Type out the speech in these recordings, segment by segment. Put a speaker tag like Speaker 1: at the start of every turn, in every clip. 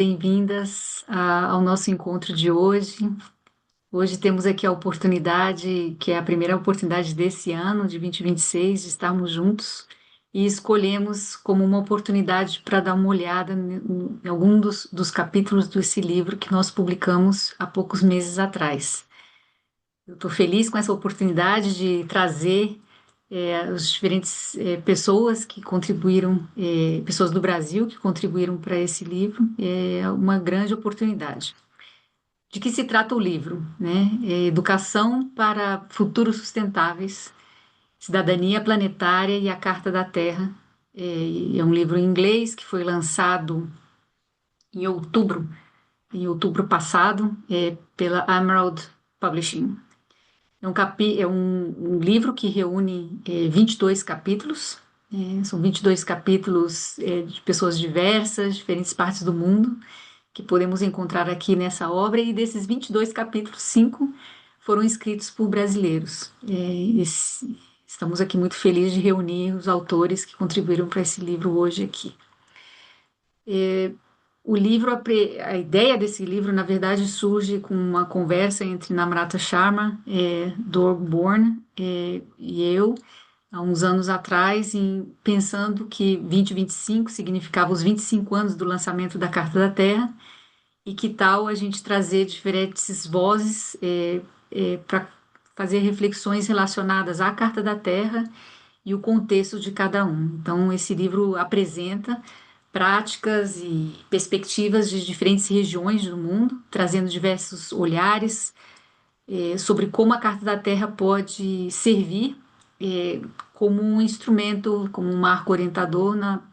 Speaker 1: Bem-vindas ao nosso encontro de hoje. Hoje temos aqui a oportunidade, que é a primeira oportunidade desse ano, de 2026, de estarmos juntos e escolhemos como uma oportunidade para dar uma olhada em algum dos capítulos desse livro que nós publicamos há poucos meses atrás. Eu estou feliz com essa oportunidade de trazer as diferentes pessoas que contribuíram, pessoas do Brasil que contribuíram para esse livro. É uma grande oportunidade. De que se trata o livro, né? Educação para Futuros Sustentáveis, Cidadania Planetária e a Carta da Terra. É um livro em inglês que foi lançado em outubro, passado, pela Emerald Publishing. É um livro que reúne 22 capítulos. São 22 capítulos de pessoas diversas, diferentes partes do mundo, que podemos encontrar aqui nessa obra. E desses 22 capítulos, 5 foram escritos por brasileiros. Estamos aqui muito felizes de reunir os autores que contribuíram para esse livro hoje aqui. O livro, a ideia desse livro, na verdade, surge com uma conversa entre Namrata Sharma, Dorg Born e eu, há uns anos atrás, pensando que 2025 significava os 25 anos do lançamento da Carta da Terra, e que tal a gente trazer diferentes vozes para fazer reflexões relacionadas à Carta da Terra e o contexto de cada um. Então, esse livro apresenta práticas e perspectivas de diferentes regiões do mundo, trazendo diversos olhares sobre como a Carta da Terra pode servir como um instrumento, como um marco orientador na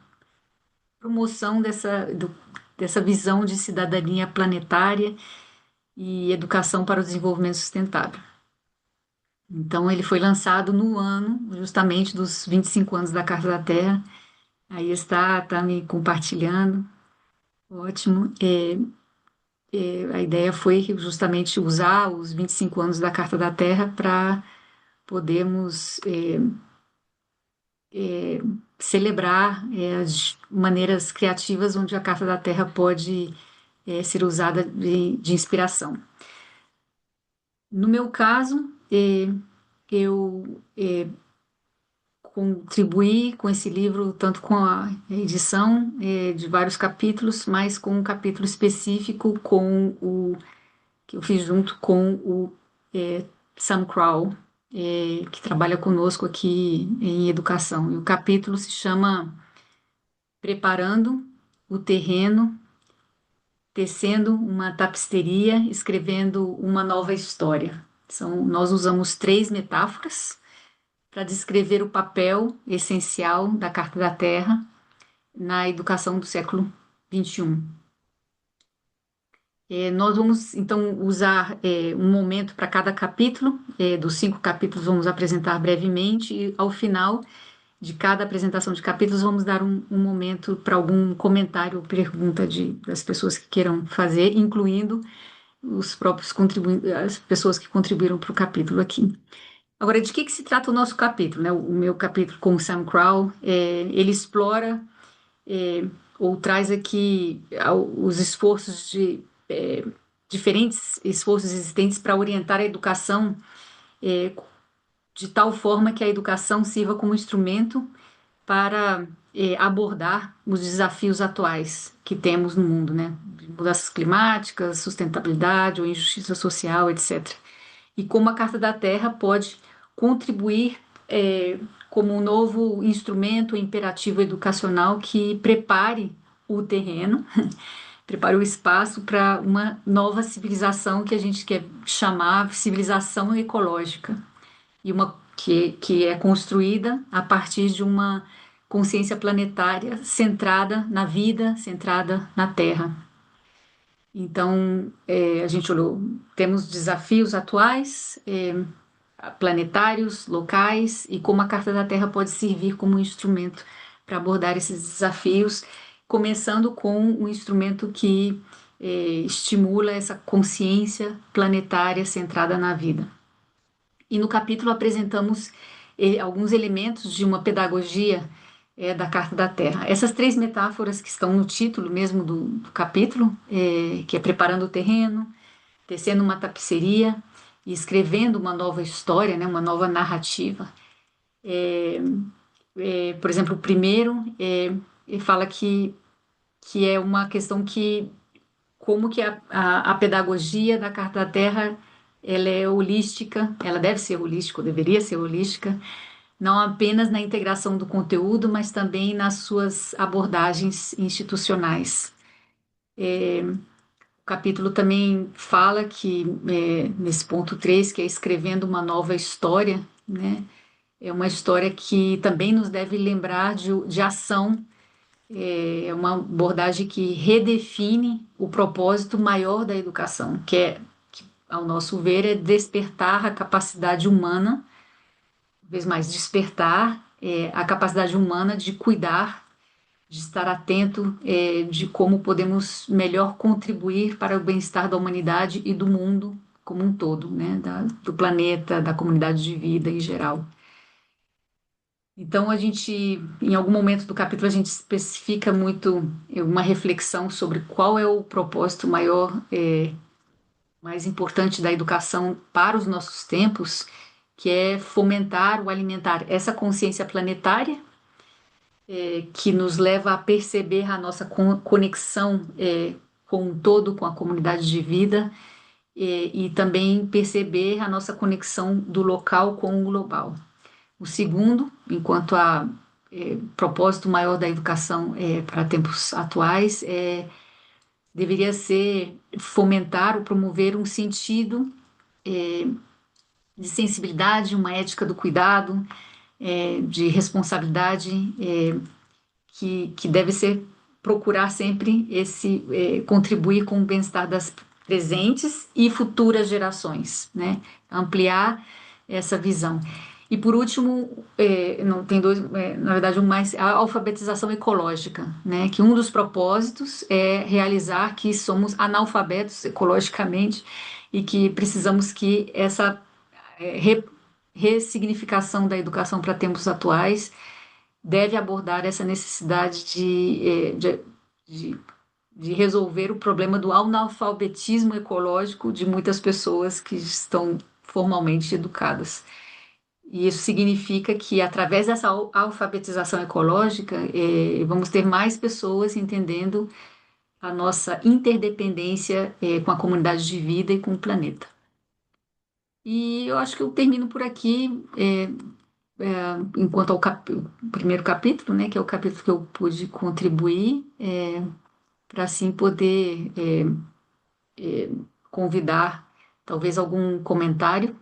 Speaker 1: promoção dessa visão de cidadania planetária e educação para o desenvolvimento sustentável. Então, ele foi lançado no ano, justamente, dos 25 anos da Carta da Terra. Aí está me compartilhando. Ótimo. A ideia foi justamente usar os 25 anos da Carta da Terra para podermos celebrar as maneiras criativas onde a Carta da Terra pode ser usada de inspiração. No meu caso, eu contribuí com esse livro, tanto com a edição de vários capítulos, mas com um capítulo específico que eu fiz junto com o Sam Crow, que trabalha conosco aqui em educação. E o capítulo se chama Preparando o Terreno, Tecendo uma Tapeçaria, Escrevendo uma Nova História. Nós usamos 3 metáforas para descrever o papel essencial da Carta da Terra na educação do século XXI. Nós vamos, então, usar um momento para cada capítulo, dos 5 capítulos vamos apresentar brevemente, e ao final de cada apresentação de capítulos vamos dar um momento para algum comentário ou pergunta das pessoas que queiram fazer, incluindo os próprios as pessoas que contribuíram para o capítulo aqui. Agora, de que se trata o nosso capítulo, né? O meu capítulo com o Sam Crow, ele explora ou traz aqui os esforços diferentes esforços existentes para orientar a educação de tal forma que a educação sirva como instrumento para abordar os desafios atuais que temos no mundo, né? Mudanças climáticas, sustentabilidade ou injustiça social, etc. E como a Carta da Terra pode contribuir como um novo instrumento imperativo educacional que prepare o terreno, prepare o espaço para uma nova civilização que a gente quer chamar civilização ecológica, e que é construída a partir de uma consciência planetária centrada na vida, centrada na Terra. Então, a gente olhou, temos desafios atuais, planetários, locais, e como a Carta da Terra pode servir como um instrumento para abordar esses desafios, começando com um instrumento que estimula essa consciência planetária centrada na vida. E no capítulo apresentamos alguns elementos de uma pedagogia da Carta da Terra. Essas três metáforas que estão no título mesmo do capítulo, que é preparando o terreno, tecendo uma tapeçaria e escrevendo uma nova história, né, uma nova narrativa. Por exemplo, o primeiro ele fala que é uma questão que como que a pedagogia da Carta da Terra ela é holística, ela deve ser holística, ou deveria ser holística, não apenas na integração do conteúdo, mas também nas suas abordagens institucionais. O capítulo também fala que, nesse ponto 3 que é escrevendo uma nova história, né? É uma história que também nos deve lembrar de ação, é uma abordagem que redefine o propósito maior da educação, que, ao nosso ver, é despertar a capacidade humana, uma vez mais, despertar a capacidade humana de cuidar, de estar atento, de como podemos melhor contribuir para o bem-estar da humanidade e do mundo como um todo, né? Do planeta, da comunidade de vida em geral. Então, em algum momento do capítulo, a gente especifica muito uma reflexão sobre qual é o propósito maior, mais importante da educação para os nossos tempos, que é fomentar ou alimentar essa consciência planetária, que nos leva a perceber a nossa conexão, com o todo, com a comunidade de vida, e também perceber a nossa conexão do local com o global. O segundo, enquanto a propósito maior da educação para tempos atuais, deveria ser fomentar ou promover um sentido de sensibilidade, uma ética do cuidado, de responsabilidade, que deve ser procurar sempre contribuir com o bem-estar das presentes e futuras gerações, né? Ampliar essa visão. E por último, não tem dois, na verdade, um mais, a alfabetização ecológica, né? Que um dos propósitos é realizar que somos analfabetos ecologicamente e que precisamos que essa ressignificação da educação para tempos atuais deve abordar essa necessidade de, de resolver o problema do analfabetismo ecológico de muitas pessoas que estão formalmente educadas. E isso significa que, através dessa alfabetização ecológica, vamos ter mais pessoas entendendo a nossa interdependência, com a comunidade de vida e com o planeta. E eu acho que eu termino por aqui, enquanto ao o primeiro capítulo, né, que é o capítulo que eu pude contribuir, para assim poder convidar talvez algum comentário.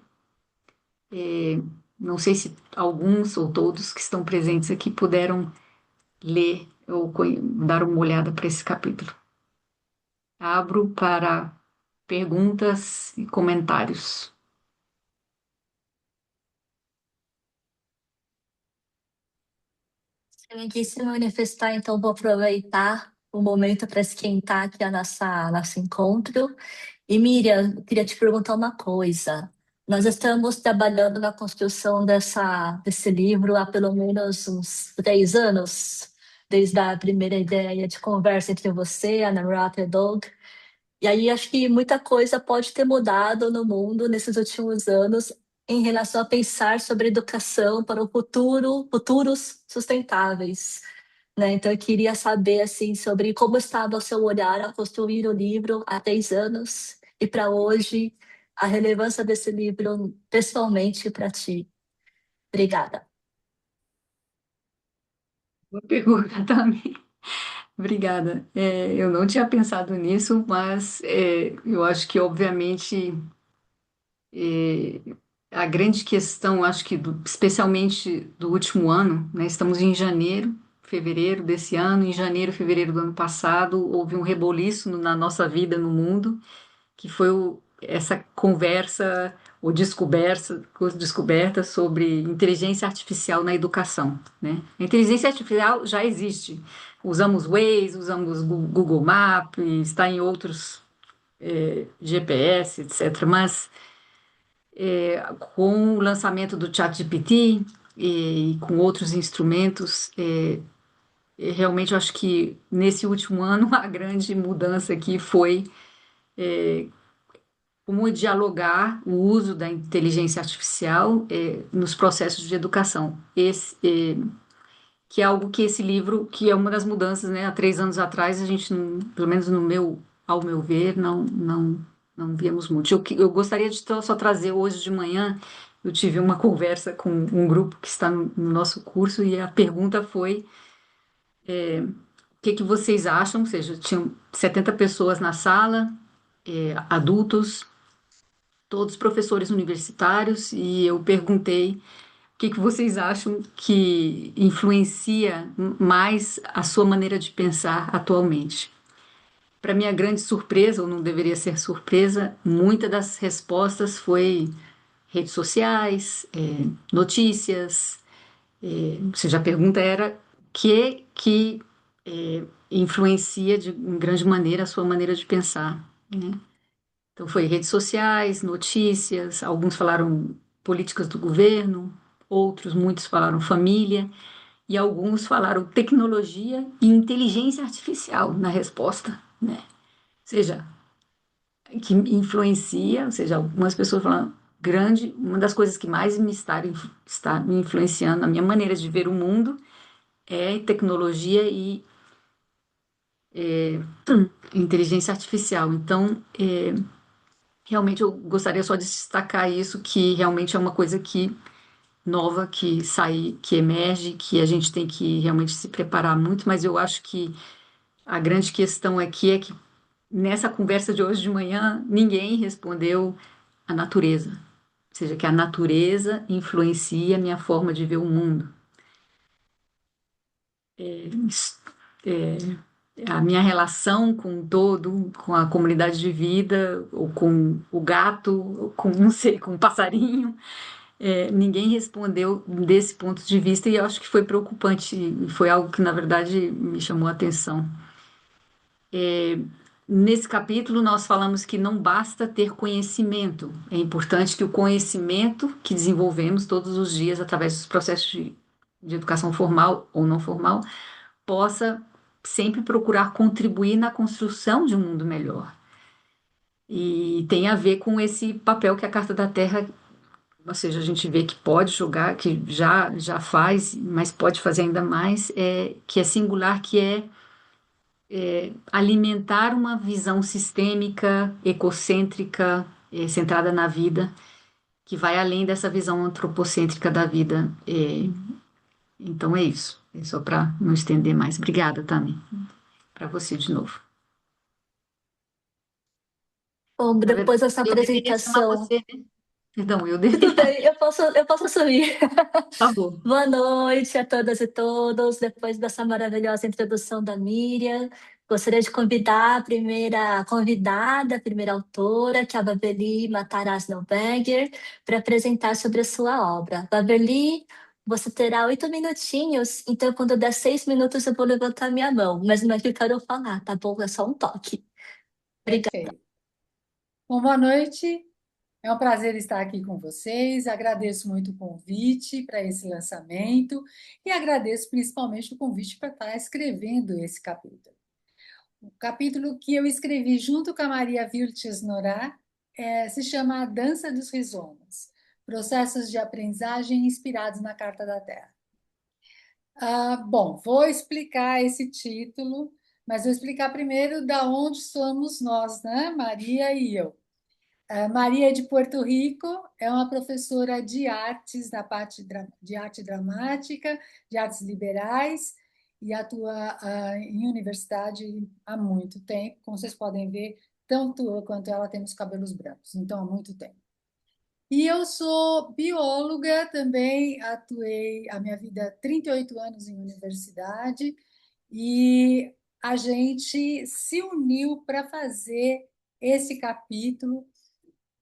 Speaker 1: Não sei se alguns ou todos que estão presentes aqui puderam ler ou dar uma olhada para esse capítulo. Abro para perguntas e comentários.
Speaker 2: Eu quis se manifestar, então vou aproveitar o momento para esquentar aqui a nosso encontro. E Miriam, eu queria te perguntar uma coisa. Nós estamos trabalhando na construção desse livro há pelo menos uns 3 anos, desde a primeira ideia de conversa entre você, a Namrata e Doug. E aí acho que muita coisa pode ter mudado no mundo nesses últimos anos em relação a pensar sobre educação para o futuro, futuros sustentáveis, né? Então eu queria saber assim sobre como estava o seu olhar ao construir o livro há 3 anos e para hoje a relevância desse livro pessoalmente para ti. Obrigada.
Speaker 1: Boa pergunta também. Obrigada. Eu não tinha pensado nisso, mas eu acho que, obviamente, é, a grande questão, acho que especialmente do último ano, né? Estamos em janeiro, fevereiro desse ano, em janeiro, fevereiro do ano passado, houve um reboliço na nossa vida, no mundo, que foi essa conversa ou descoberta sobre inteligência artificial na educação, né? A inteligência artificial já existe. Usamos Waze, usamos Google Maps, está em outros GPS, etc. Mas com o lançamento do ChatGPT e com outros instrumentos, realmente eu acho que nesse último ano a grande mudança aqui foi como dialogar o uso da inteligência artificial nos processos de educação. Que é algo que esse livro, que é uma das mudanças, né? Há 3 anos atrás a gente, pelo menos ao meu ver, não víamos muito. Eu gostaria de só trazer hoje de manhã, eu tive uma conversa com um grupo que está no nosso curso e a pergunta foi o que que vocês acham? Ou seja, tinham 70 pessoas na sala, adultos, todos professores universitários, e eu perguntei o que que vocês acham que influencia mais a sua maneira de pensar atualmente? Para minha grande surpresa, ou não deveria ser surpresa, muitas das respostas foi redes sociais, notícias, ou seja, a pergunta era o que influencia em grande maneira a sua maneira de pensar, né? Então foi redes sociais, notícias, alguns falaram políticas do governo, muitos falaram família e alguns falaram tecnologia e inteligência artificial na resposta, né? Ou seja, que influencia, ou seja, algumas pessoas falam uma das coisas que mais está me influenciando na minha maneira de ver o mundo é tecnologia e inteligência artificial. Então, realmente eu gostaria só de destacar isso, que realmente é uma coisa que nova que emerge, que a gente tem que realmente se preparar muito, mas eu acho que a grande questão aqui é que nessa conversa de hoje de manhã ninguém respondeu a natureza, ou seja, que a natureza influencia a minha forma de ver o mundo. Isso- é, a minha relação com o todo, com a comunidade de vida, ou com o gato, ou com, não sei, com o passarinho. Ninguém respondeu desse ponto de vista e eu acho que foi preocupante, e foi algo que, na verdade, me chamou a atenção. Nesse capítulo, nós falamos que não basta ter conhecimento, é importante que o conhecimento que desenvolvemos todos os dias através dos processos de educação formal ou não formal possa sempre procurar contribuir na construção de um mundo melhor. E tem a ver com esse papel que a Carta da Terra, ou seja, a gente vê que pode jogar, que já faz, mas pode fazer ainda mais, que é singular, que é alimentar uma visão sistêmica, ecocêntrica, centrada na vida, que vai além dessa visão antropocêntrica da vida. Então é isso. É só para não estender mais. Obrigada, Tami. Para você de novo.
Speaker 2: Bom,
Speaker 1: Na verdade,
Speaker 2: depois dessa
Speaker 1: eu deveria chamar
Speaker 2: apresentação,
Speaker 1: você, né? Perdão, eu
Speaker 2: tudo
Speaker 1: deveria.
Speaker 2: bem, eu posso assumir.
Speaker 1: Por favor.
Speaker 2: Boa noite a todas e todos. Depois dessa maravilhosa introdução da Miriam, gostaria de convidar a primeira convidada, a primeira autora, que é a Waverly Matarazzo Neuberger, para apresentar sobre a sua obra. Waverly, você terá 8 minutinhos, então quando der 6 minutos eu vou levantar minha mão, mas não é que eu quero falar, tá bom? É só um toque. Obrigada.
Speaker 3: Perfeito. Bom, boa noite. É um prazer estar aqui com vocês. Agradeço muito o convite para esse lançamento e agradeço principalmente o convite para estar escrevendo esse capítulo. O capítulo que eu escrevi junto com a Maria Vilches Norá se chama A Dança dos Rizomas, Processos de Aprendizagem Inspirados na Carta da Terra. Bom, vou explicar esse título, mas vou explicar primeiro da onde somos nós, né? Maria e eu. A Maria é de Porto Rico, é uma professora de artes, na parte de arte dramática, de artes liberais, e atua em universidade há muito tempo. Como vocês podem ver, tanto eu quanto ela temos cabelos brancos, então há muito tempo. E eu sou bióloga também, atuei a minha vida 38 anos em universidade, e a gente se uniu para fazer esse capítulo,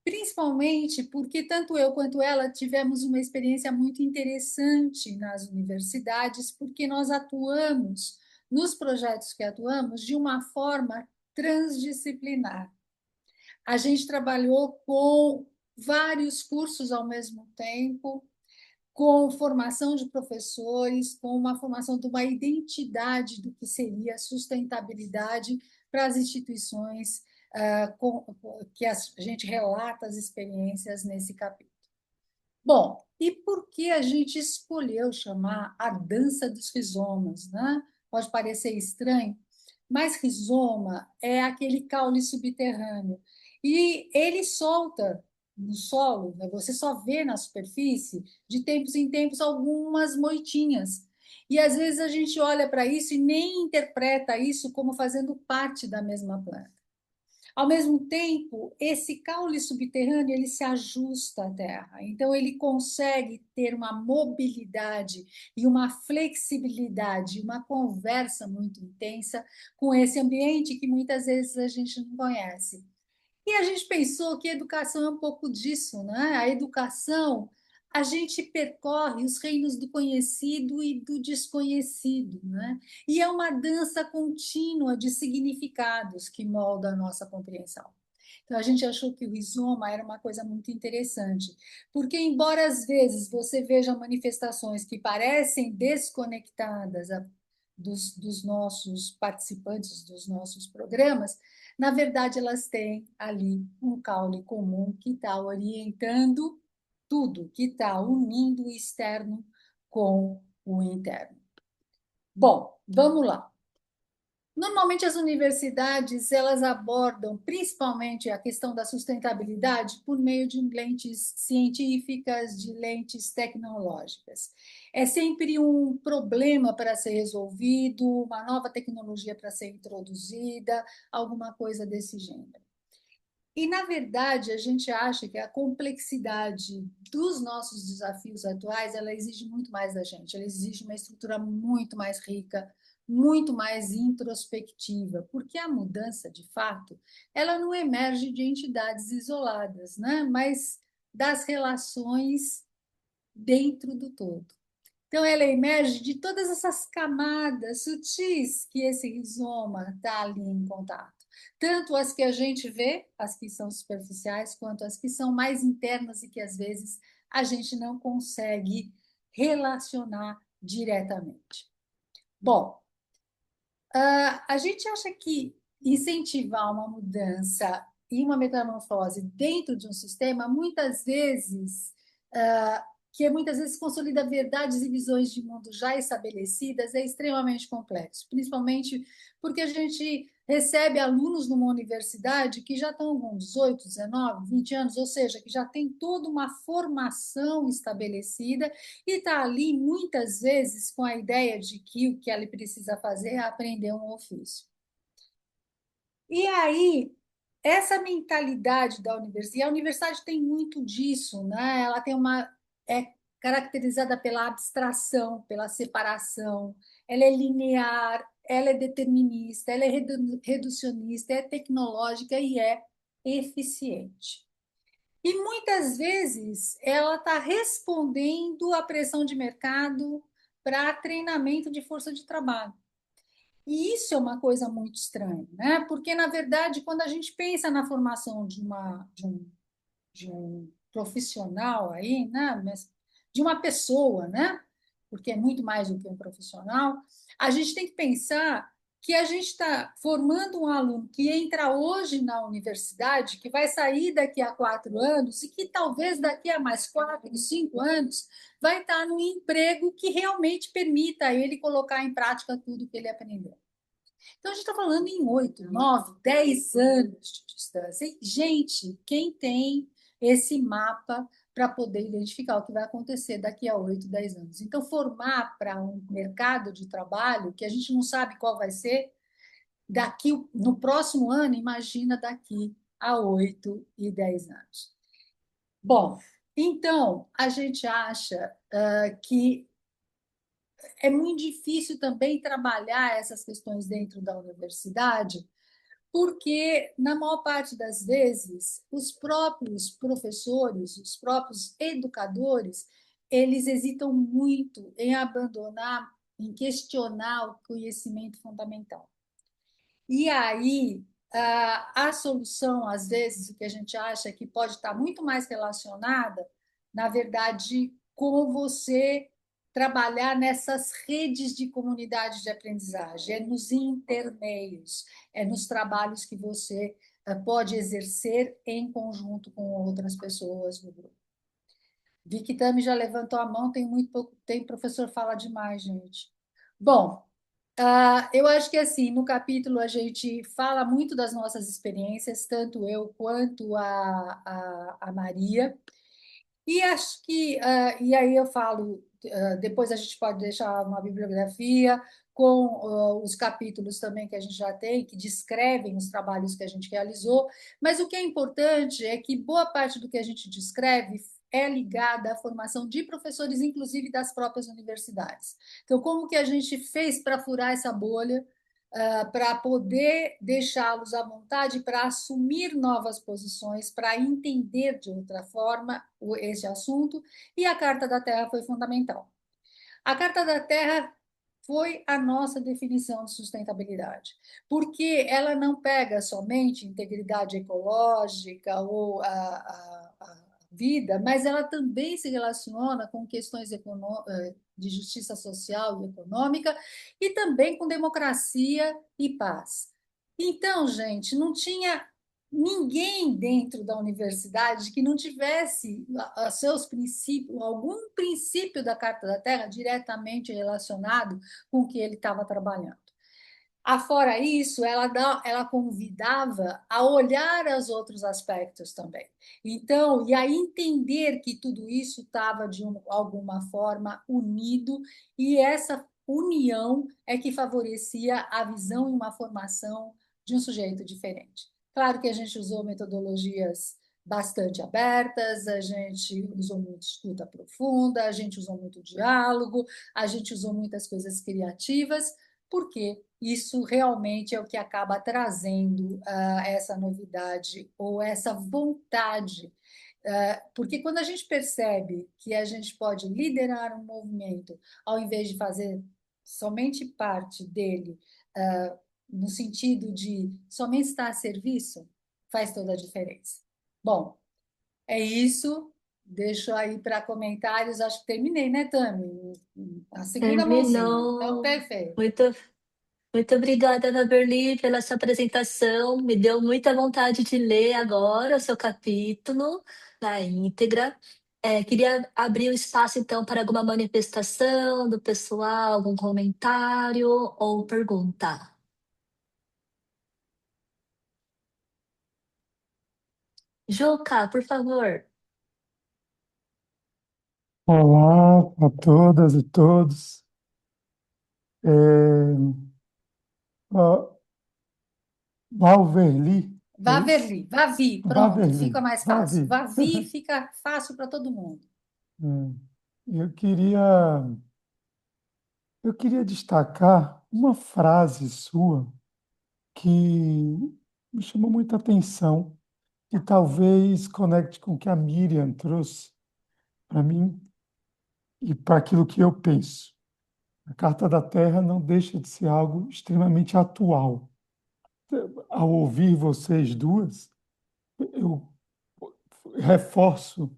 Speaker 3: principalmente porque tanto eu quanto ela tivemos uma experiência muito interessante nas universidades, porque nós atuamos, nos projetos que atuamos, de uma forma transdisciplinar. A gente trabalhou com vários cursos ao mesmo tempo, com formação de professores, com uma formação de uma identidade do que seria sustentabilidade para as instituições que a gente relata as experiências nesse capítulo. Bom, e por que a gente escolheu chamar a dança dos rizomas, né? Pode parecer estranho, mas rizoma é aquele caule subterrâneo e ele solta no solo, né? Você só vê na superfície, de tempos em tempos, algumas moitinhas. E às vezes a gente olha para isso e nem interpreta isso como fazendo parte da mesma planta. Ao mesmo tempo, esse caule subterrâneo ele se ajusta à Terra, então ele consegue ter uma mobilidade e uma flexibilidade, uma conversa muito intensa com esse ambiente que muitas vezes a gente não conhece. E a gente pensou que a educação é um pouco disso, né? A educação, a gente percorre os reinos do conhecido e do desconhecido, né? E é uma dança contínua de significados que molda a nossa compreensão. Então, a gente achou que o rizoma era uma coisa muito interessante, porque, embora às vezes você veja manifestações que parecem desconectadas dos nossos participantes dos nossos programas, na verdade, elas têm ali um caule comum que está orientando tudo, que está unindo o externo com o interno. Bom, vamos lá. Normalmente as universidades elas abordam principalmente a questão da sustentabilidade por meio de lentes científicas, de lentes tecnológicas. É sempre um problema para ser resolvido, uma nova tecnologia para ser introduzida, alguma coisa desse gênero. E, na verdade, a gente acha que a complexidade dos nossos desafios atuais, ela exige muito mais da gente, ela exige uma estrutura muito mais rica, muito mais introspectiva, porque a mudança, de fato, ela não emerge de entidades isoladas, né? Mas das relações dentro do todo. Então, ela emerge de todas essas camadas sutis que esse rizoma está ali em contato. Tanto as que a gente vê, as que são superficiais, quanto as que são mais internas e que às vezes a gente não consegue relacionar diretamente. Bom, a gente acha que incentivar uma mudança e uma metamorfose dentro de um sistema, muitas vezes, que muitas vezes consolida verdades e visões de mundo já estabelecidas, é extremamente complexo, principalmente porque a gente recebe alunos numa universidade que já estão com 18, 19, 20 anos, ou seja, que já tem toda uma formação estabelecida e está ali, muitas vezes, com a ideia de que o que ela precisa fazer é aprender um ofício. E aí, essa mentalidade da universidade, e a universidade tem muito disso, né? Ela tem é caracterizada pela abstração, pela separação, ela é linear, ela é determinista, ela é reducionista, é tecnológica e é eficiente. E muitas vezes ela está respondendo à pressão de mercado para treinamento de força de trabalho. E isso é uma coisa muito estranha, né? Porque, na verdade, quando a gente pensa na formação de um profissional aí, né? De uma pessoa, né? Porque é muito mais do que um profissional, a gente tem que pensar que a gente está formando um aluno que entra hoje na universidade, que vai sair daqui a 4 anos e que talvez daqui a mais 4, 5 anos vai estar num emprego que realmente permita a ele colocar em prática tudo que ele aprendeu. Então, a gente está falando em 8, 9, 10 anos de distância. E, gente, quem tem esse mapa para poder identificar o que vai acontecer daqui a 8, 10 anos? Então, formar para um mercado de trabalho que a gente não sabe qual vai ser daqui no próximo ano, imagina daqui a 8 e 10 anos. Bom, então, a gente acha que é muito difícil também trabalhar essas questões dentro da universidade, porque, na maior parte das vezes, os próprios professores, os próprios educadores, eles hesitam muito em abandonar, em questionar o conhecimento fundamental. E aí, a solução, às vezes, o que a gente acha que pode estar muito mais relacionada, na verdade, com você trabalhar nessas redes de comunidade de aprendizagem, é nos intermeios, é nos trabalhos que você pode exercer em conjunto com outras pessoas do grupo. Vi que Tami já levantou a mão, tem muito pouco tempo, professor fala demais, gente. Bom, eu acho que assim, no capítulo a gente fala muito das nossas experiências, tanto eu quanto a Maria, e acho que, e aí eu falo, depois a gente pode deixar uma bibliografia com os capítulos também que a gente já tem, que descrevem os trabalhos que a gente realizou, mas o que é importante é que boa parte do que a gente descreve é ligada à formação de professores, inclusive das próprias universidades. Então, como que a gente fez para furar essa bolha, para poder deixá-los à vontade para assumir novas posições, para entender de outra forma esse assunto, e a Carta da Terra foi fundamental. A Carta da Terra foi a nossa definição de sustentabilidade, porque ela não pega somente integridade ecológica ou a vida, mas ela também se relaciona com questões de justiça social e econômica e também com democracia e paz. Então, gente, não tinha ninguém dentro da universidade que não tivesse seus princípios, algum princípio da Carta da Terra diretamente relacionado com o que ele estava trabalhando. Afora isso, ela convidava a olhar os outros aspectos também. Então, e a entender que tudo isso estava, de alguma forma, unido, e essa união é que favorecia a visão e uma formação de um sujeito diferente. Claro que a gente usou metodologias bastante abertas, a gente usou muito escuta profunda, a gente usou muito diálogo, a gente usou muitas coisas criativas, porque isso realmente é o que acaba trazendo essa novidade ou essa vontade. Porque quando a gente percebe que a gente pode liderar um movimento, ao invés de fazer somente parte dele, no sentido de somente estar a serviço, faz toda a diferença. Bom, é isso. Deixo aí para comentários. Acho que terminei, né, Tami? A segunda mãozinha. Então,
Speaker 2: Terminou.
Speaker 3: perfeito.
Speaker 2: Muito, muito obrigada, Ana Berli, pela sua apresentação. Me deu muita vontade de ler agora o seu capítulo na íntegra. Queria abrir o espaço, então, para alguma manifestação do pessoal, algum comentário ou pergunta. Juca, por favor.
Speaker 4: Olá a todas e todos. É, ó, Valverli, é isso?
Speaker 3: Vaverli, Vavi, pronto, fica
Speaker 4: Vaverli,
Speaker 3: mais fácil.
Speaker 4: Vavi.
Speaker 3: Vavi fica fácil para todo mundo.
Speaker 4: É, Eu queria, eu queria destacar uma frase sua que me chamou muita atenção e talvez conecte com o que a Miriam trouxe para mim e para aquilo que eu penso. A Carta da Terra não deixa de ser algo extremamente atual. Ao ouvir vocês duas, eu reforço,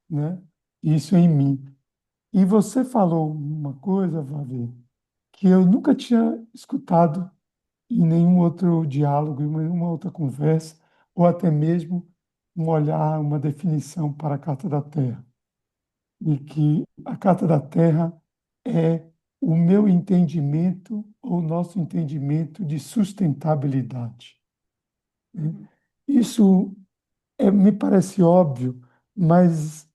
Speaker 4: né, isso em mim. E você falou uma coisa, Vavi, que eu nunca tinha escutado em nenhum outro diálogo, em nenhuma outra conversa, ou até mesmo um olhar, uma definição para a Carta da Terra. E que a Carta da Terra é o meu entendimento, ou nosso entendimento de sustentabilidade, né? Isso me parece óbvio, mas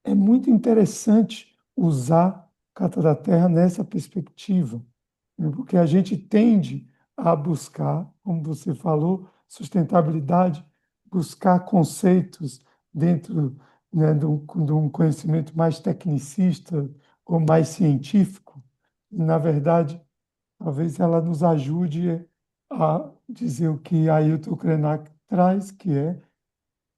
Speaker 4: é muito interessante usar Carta da Terra nessa perspectiva, né? Porque a gente tende a buscar, como você falou, sustentabilidade, buscar conceitos dentro, né, de um conhecimento mais tecnicista ou mais científico. E, na verdade, talvez ela nos ajude a dizer o que Ailton Krenak traz, que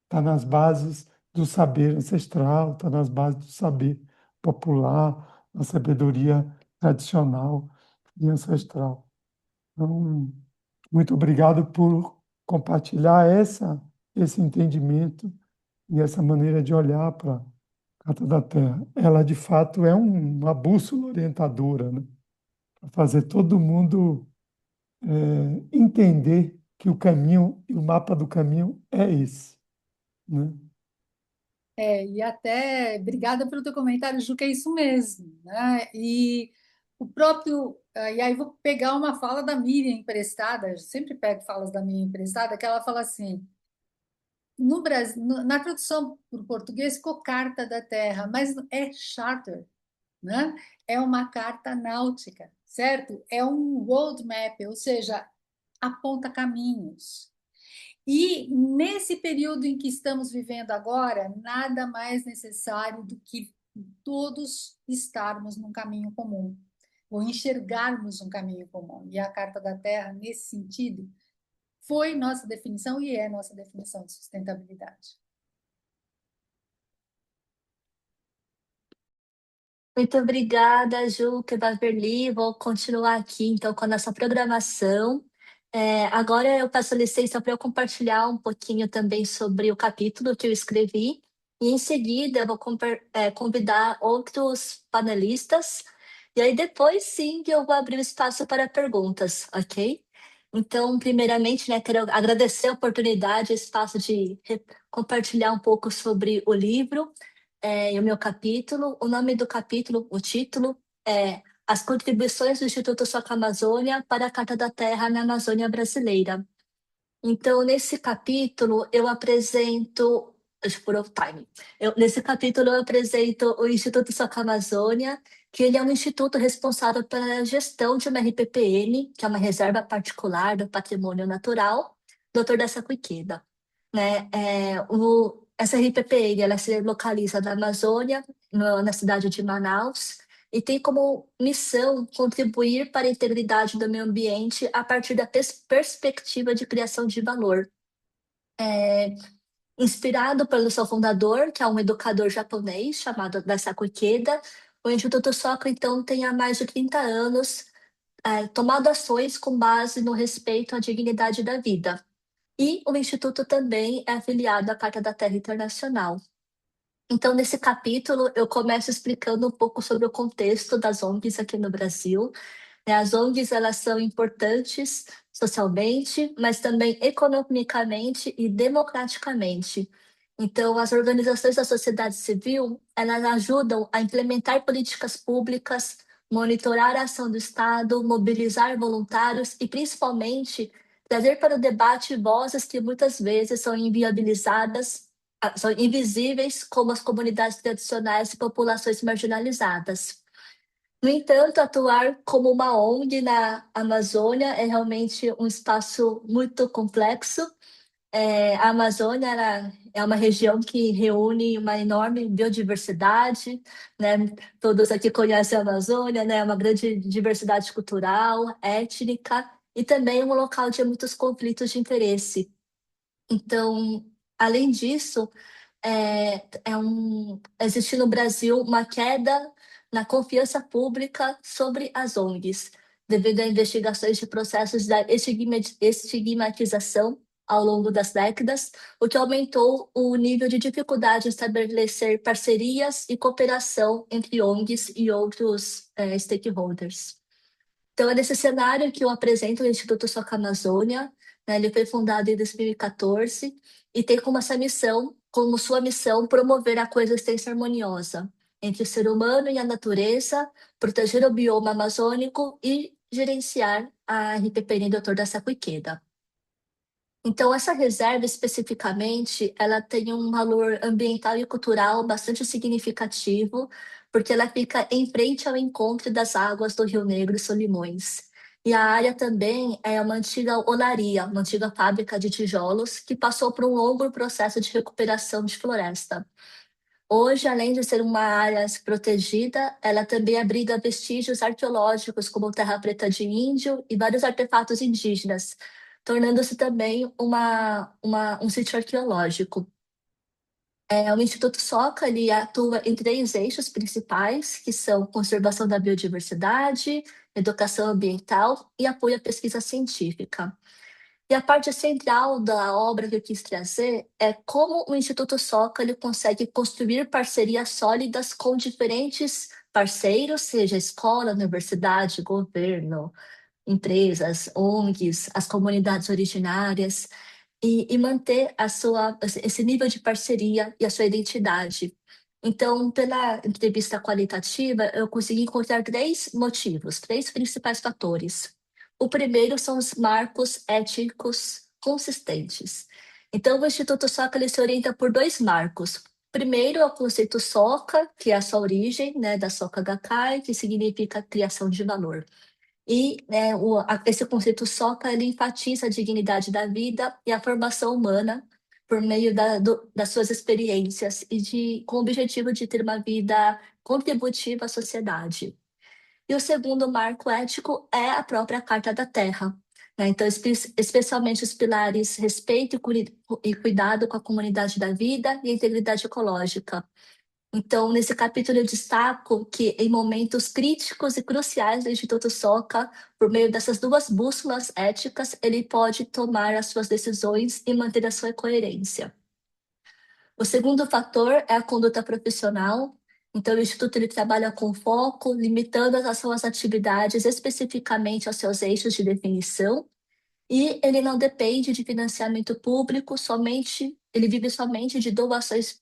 Speaker 4: está nas bases do saber ancestral, está nas bases do saber popular, da sabedoria tradicional e ancestral. Então, muito obrigado por compartilhar esse entendimento e essa maneira de olhar para Carta da Terra. Ela, de fato, é uma bússola orientadora, né? Para fazer todo mundo entender que o caminho e o mapa do caminho é esse, né?
Speaker 3: E até, obrigada pelo teu comentário, Ju, que é isso mesmo, né? E o próprio, e aí vou pegar uma fala da Miriam emprestada, eu sempre pego falas da Miriam emprestada, que ela fala assim, no Brasil, na tradução para o português ficou Carta da Terra, mas é charter, né? É uma carta náutica, certo? É um roadmap, ou seja, aponta caminhos. E nesse período em que estamos vivendo agora, nada mais necessário do que todos estarmos num caminho comum, ou enxergarmos um caminho comum. E a Carta da Terra, nesse sentido, foi nossa definição e é nossa definição de sustentabilidade.
Speaker 2: Muito obrigada, Juca, Beverly. Vou continuar aqui, então, com a nossa programação. Agora eu peço licença para eu compartilhar um pouquinho também sobre o capítulo que eu escrevi. E, em seguida, eu vou convidar outros panelistas. E aí, depois, sim, que eu vou abrir o espaço para perguntas, ok? Então, primeiramente, né, quero agradecer a oportunidade, o espaço de compartilhar um pouco sobre o livro e o meu capítulo. O nome do capítulo, o título, é As Contribuições do Instituto Soca Amazônia para a Carta da Terra na Amazônia Brasileira. Então, nesse capítulo, eu apresento. Deixa eu pôr o time. Nesse capítulo, eu apresento o Instituto Soca Amazônia, que ele é um instituto responsável pela gestão de uma RPPN, que é uma reserva particular do patrimônio natural, Doutor Dessa Cuiqueda, né? Essa RPPN, ela se localiza na Amazônia, na cidade de Manaus, e tem como missão contribuir para a integridade do meio ambiente a partir da perspectiva de criação de valor. Inspirado pelo seu fundador, que é um educador japonês chamado Daisaku Ikeda, o Instituto Soka, então, tem há mais de 30 anos tomado ações com base no respeito à dignidade da vida. E o Instituto também é afiliado à Carta da Terra Internacional. Então, nesse capítulo, eu começo explicando um pouco sobre o contexto das ONGs aqui no Brasil. As ONGs, elas são importantes socialmente, mas também economicamente e democraticamente. Então, as organizações da sociedade civil, elas ajudam a implementar políticas públicas, monitorar a ação do Estado, mobilizar voluntários e, principalmente, trazer para o debate vozes que muitas vezes são inviabilizadas, são invisíveis, como as comunidades tradicionais e populações marginalizadas. No entanto, atuar como uma ONG na Amazônia é realmente um espaço muito complexo. A Amazônia é uma região que reúne uma enorme biodiversidade, né? Todos aqui conhecem a Amazônia, né? É uma grande diversidade cultural, étnica e também um local de muitos conflitos de interesse. Então, além disso, existe no Brasil uma queda na confiança pública sobre as ONGs, devido a investigações de processos da estigmatização ao longo das décadas, o que aumentou o nível de dificuldade de estabelecer parcerias e cooperação entre ONGs e outros stakeholders. Então, é nesse cenário que eu apresento o Instituto Soca Amazônia, né? Ele foi fundado em 2014 e tem como sua missão, promover a coexistência harmoniosa entre o ser humano e a natureza, proteger o bioma amazônico e gerenciar a RPPN Doutor da Sapuiqueda. Então, essa reserva, especificamente, ela tem um valor ambiental e cultural bastante significativo, porque ela fica em frente ao encontro das águas do Rio Negro e Solimões. E a área também é uma antiga olaria, uma antiga fábrica de tijolos, que passou por um longo processo de recuperação de floresta. Hoje, além de ser uma área protegida, ela também abriga vestígios arqueológicos, como terra preta de índio e vários artefatos indígenas, tornando-se também um sítio arqueológico. O Instituto Soca, ele atua em 3 eixos principais, que são conservação da biodiversidade, educação ambiental e apoio à pesquisa científica. E a parte central da obra que eu quis trazer é como o Instituto Soca ele consegue construir parcerias sólidas com diferentes parceiros, seja escola, universidade, governo, empresas, ONGs, as comunidades originárias, e manter esse nível de parceria e a sua identidade. Então, pela entrevista qualitativa, eu consegui encontrar três motivos, três principais fatores. O primeiro são os marcos éticos consistentes. Então, o Instituto Soca ele se orienta por dois marcos. Primeiro é o conceito Soca, que é a sua origem, né, da Soca Gakkai, que significa criação de valor. E né, esse conceito SOCA ele enfatiza a dignidade da vida e a formação humana por meio das suas experiências com o objetivo de ter uma vida contributiva à sociedade. E o segundo marco ético é a própria Carta da Terra. Né? Então, especialmente os pilares respeito e cuidado com a comunidade da vida e a integridade ecológica. Então, nesse capítulo, eu destaco que, em momentos críticos e cruciais do Instituto Soca, por meio dessas duas bússolas éticas, ele pode tomar as suas decisões e manter a sua coerência. O segundo fator é a conduta profissional. Então, o Instituto ele trabalha com foco, limitando as suas atividades especificamente aos seus eixos de definição, e ele não depende de financiamento público, ele vive somente de doações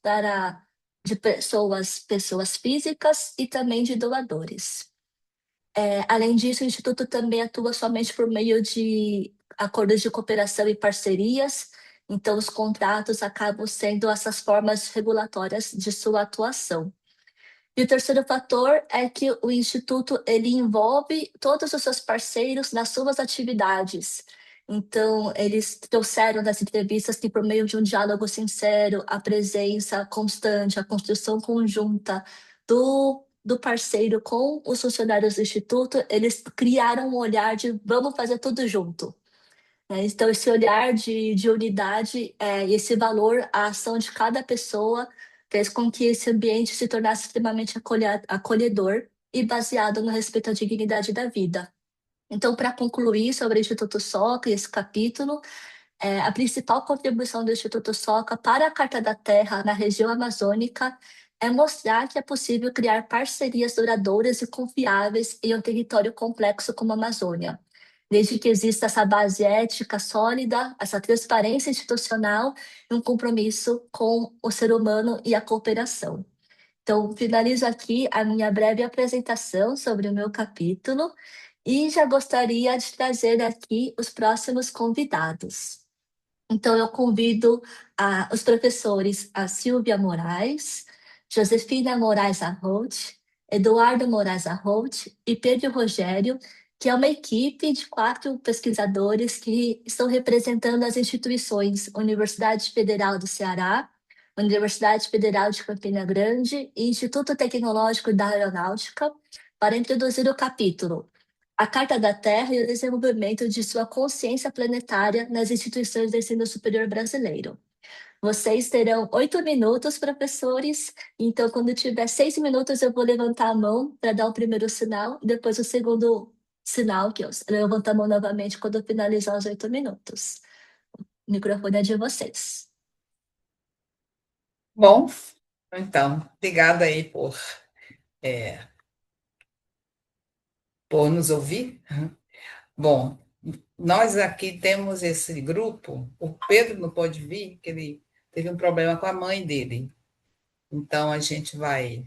Speaker 2: de pessoas físicas e também de doadores. Além disso, o Instituto também atua somente por meio de acordos de cooperação e parcerias, então os contratos acabam sendo essas formas regulatórias de sua atuação. E o terceiro fator é que o Instituto ele envolve todos os seus parceiros nas suas atividades. Então, eles trouxeram das entrevistas que, por meio de um diálogo sincero, a presença constante, a construção conjunta do parceiro com os funcionários do Instituto, eles criaram um olhar de vamos fazer tudo junto. Né? Então, esse olhar de unidade e esse valor à ação de cada pessoa fez com que esse ambiente se tornasse extremamente acolhedor e baseado no respeito à dignidade da vida. Então, para concluir sobre o Instituto Soca e esse capítulo, a principal contribuição do Instituto Soca para a Carta da Terra na região amazônica é mostrar que é possível criar parcerias duradouras e confiáveis em um território complexo como a Amazônia, desde que exista essa base ética sólida, essa transparência institucional e um compromisso com o ser humano e a cooperação. Então, finalizo aqui a minha breve apresentação sobre o meu capítulo e já gostaria de trazer aqui os próximos convidados. Então, eu convido os professores a Silvia Moraes, Josefina Moraes Arrout, Eduardo Moraes Arrout e Pedro Rogério, que é uma equipe de 4 pesquisadores que estão representando as instituições Universidade Federal do Ceará, Universidade Federal de Campina Grande e Instituto Tecnológico da Aeronáutica, para introduzir o capítulo A Carta da Terra e o desenvolvimento de sua consciência planetária nas instituições de ensino superior brasileiro. Vocês terão 8 minutos, professores. Então, quando tiver 6 minutos, eu vou levantar a mão para dar o primeiro sinal, e depois o segundo sinal, que eu levanto a mão novamente quando eu finalizar os 8 minutos. O microfone é de vocês.
Speaker 5: Bom, então, obrigada aí por nos ouvir. Bom, nós aqui temos esse grupo, o Pedro não pode vir, porque ele teve um problema com a mãe dele. Então, a gente vai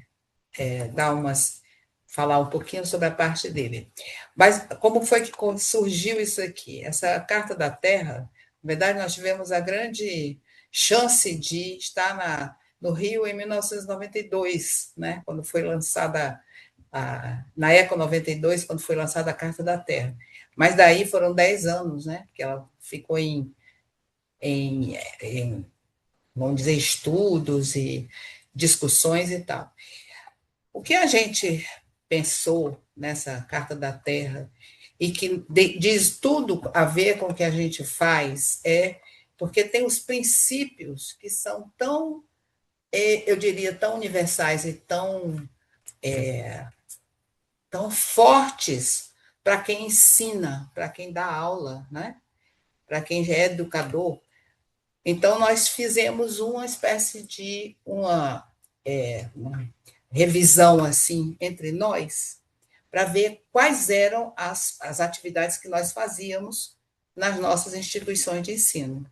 Speaker 5: falar um pouquinho sobre a parte dele. Mas como foi que surgiu isso aqui? Essa Carta da Terra, na verdade, nós tivemos a grande chance de estar no Rio em 1992, né? Quando foi lançada, na Eco 92, quando foi lançada a Carta da Terra. Mas daí foram 10 anos, né? Que ela ficou vamos dizer, estudos e discussões e tal. O que a gente pensou nessa Carta da Terra e que diz tudo a ver com o que a gente faz porque tem os princípios que são tão, eu diria, tão universais e tão fortes para quem ensina, para quem dá aula, né? para quem já é educador. Então, nós fizemos uma espécie de uma revisão assim entre nós, para ver quais eram as atividades que nós fazíamos nas nossas instituições de ensino.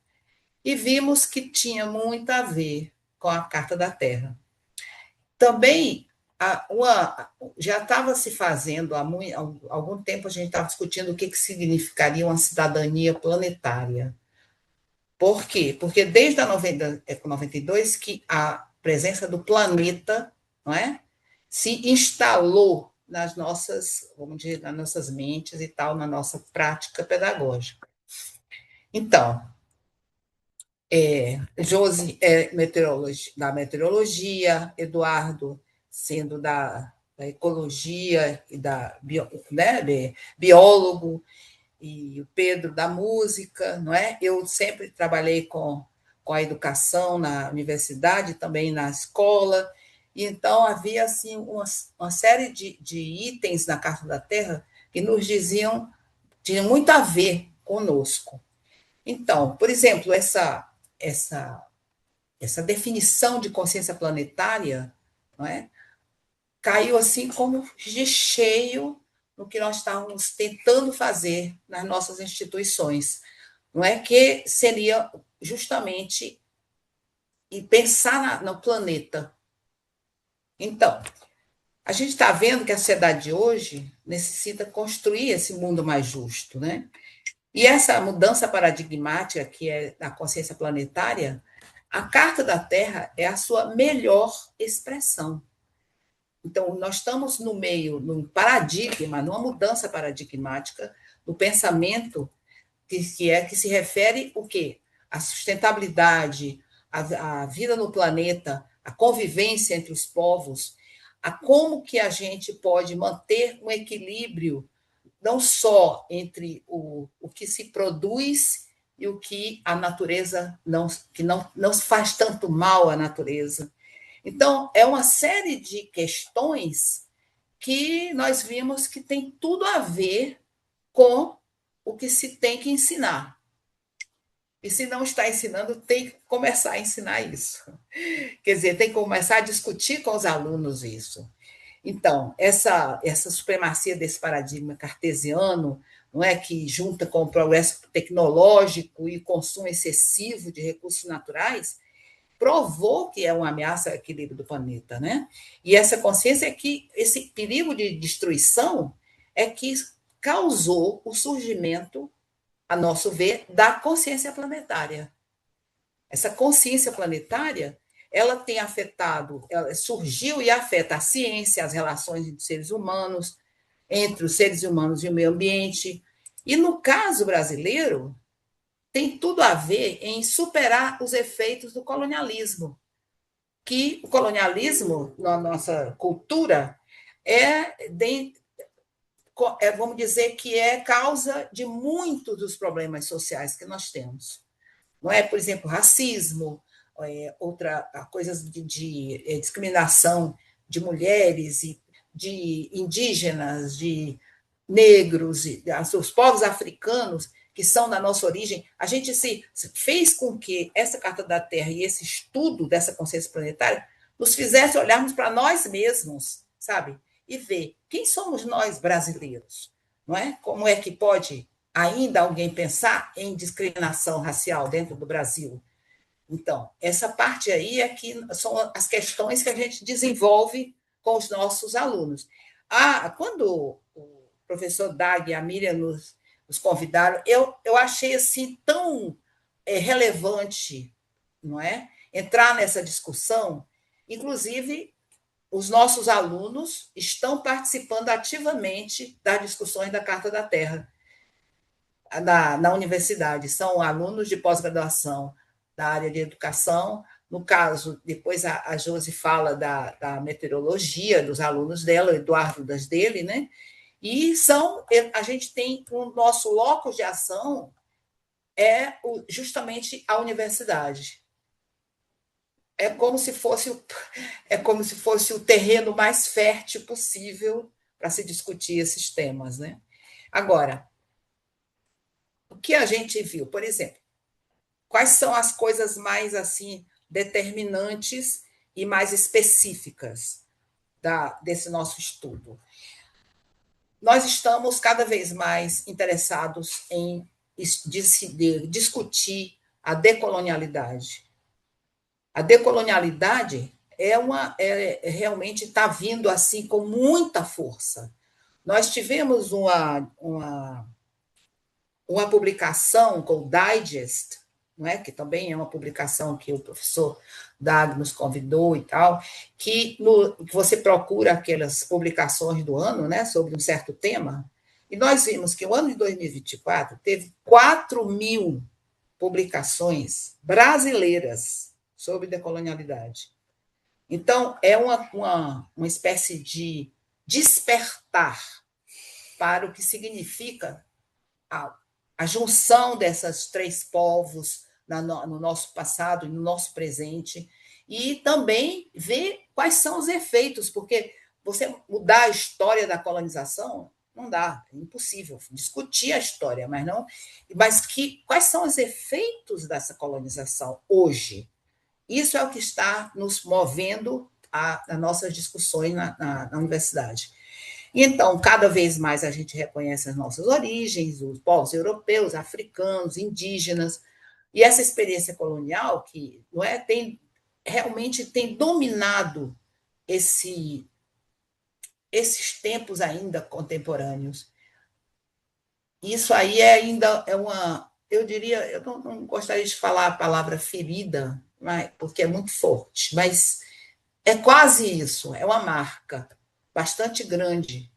Speaker 5: E vimos que tinha muito a ver com a Carta da Terra. Também já estava se fazendo, há algum tempo a gente estava discutindo o que significaria uma cidadania planetária. Por quê? Porque desde a 92 que a presença do planeta, não é, se instalou nas nossas, vamos dizer, nas nossas mentes e tal, na nossa prática pedagógica. Então, Josi é da meteorologia, Eduardo sendo da ecologia e biólogo, e o Pedro da música, não é? Eu sempre trabalhei com a educação na universidade, também na escola, e então havia assim uma série de itens na Carta da Terra que nos diziam, tinham muito a ver conosco. Então, por exemplo, essa definição de consciência planetária, não é? Caiu assim como de cheio no que nós estávamos tentando fazer nas nossas instituições, não é, que seria justamente pensar no planeta. Então, a gente está vendo que a sociedade de hoje necessita construir esse mundo mais justo, né? E essa mudança paradigmática, que é a consciência planetária, a Carta da Terra é a sua melhor expressão. Então, nós estamos no meio, num paradigma, numa mudança paradigmática do pensamento que se refere o quê? A sustentabilidade, a vida no planeta, a convivência entre os povos, a como que a gente pode manter um equilíbrio não só entre o que se produz e o que a natureza não faz tanto mal à natureza. Então, é uma série de questões que nós vimos que tem tudo a ver com o que se tem que ensinar. E se não está ensinando, tem que começar a ensinar isso. Quer dizer, tem que começar a discutir com os alunos isso. Então, essa supremacia desse paradigma cartesiano, não é, que junta com o progresso tecnológico e consumo excessivo de recursos naturais, provou que é uma ameaça ao equilíbrio do planeta, né? E essa consciência é que esse perigo de destruição é que causou o surgimento, a nosso ver, da consciência planetária. Essa consciência planetária, ela tem afetado, ela surgiu e afeta a ciência, as relações entre seres humanos, entre os seres humanos e o meio ambiente. E no caso brasileiro, tem tudo a ver em superar os efeitos do colonialismo, que o colonialismo, na nossa cultura, vamos dizer que é causa de muitos dos problemas sociais que nós temos. Não é, por exemplo, racismo, coisas de discriminação de mulheres, de indígenas, de negros, os povos africanos que são da nossa origem. A gente se fez com que essa Carta da Terra e esse estudo dessa consciência planetária nos fizesse olharmos para nós mesmos, sabe? E ver quem somos nós brasileiros, não é? Como é que pode ainda alguém pensar em discriminação racial dentro do Brasil? Então, essa parte aí é que são as questões que a gente desenvolve com os nossos alunos. Quando o professor Dag e a Miriam nos convidaram, eu achei assim tão relevante, não é? Entrar nessa discussão. Inclusive, os nossos alunos estão participando ativamente das discussões da Carta da Terra na universidade. São alunos de pós-graduação da área de educação. No caso, depois a Josi fala da meteorologia, dos alunos dela, o Eduardo das dele, né? E a gente tem o nosso locus de ação justamente a universidade. É como se fosse o terreno mais fértil possível para se discutir esses temas, né? Agora, o que a gente viu? Por exemplo, quais são as coisas mais assim determinantes e mais específicas desse nosso estudo? Nós estamos cada vez mais interessados em discutir a decolonialidade. A decolonialidade realmente está vindo assim com muita força. Nós tivemos uma publicação com o Digest, não é? Que também é uma publicação que o professor Dag nos convidou e tal, que você procura aquelas publicações do ano, né, sobre um certo tema, e nós vimos que o ano de 2024 teve 4.000 publicações brasileiras sobre decolonialidade. Então, é uma espécie de despertar para o que significa a junção dessas três povos no nosso passado e no nosso presente, e também ver quais são os efeitos, porque você mudar a história da colonização não dá, é impossível discutir a história, mas quais são os efeitos dessa colonização hoje? Isso é o que está nos movendo a nossas discussões na universidade. Então, cada vez mais a gente reconhece as nossas origens, os povos europeus, africanos, indígenas, e essa experiência colonial que não é, realmente tem dominado esses tempos ainda contemporâneos. Isso aí ainda é eu diria, eu não gostaria de falar a palavra ferida, porque é muito forte, mas é quase isso, é uma marca bastante grande,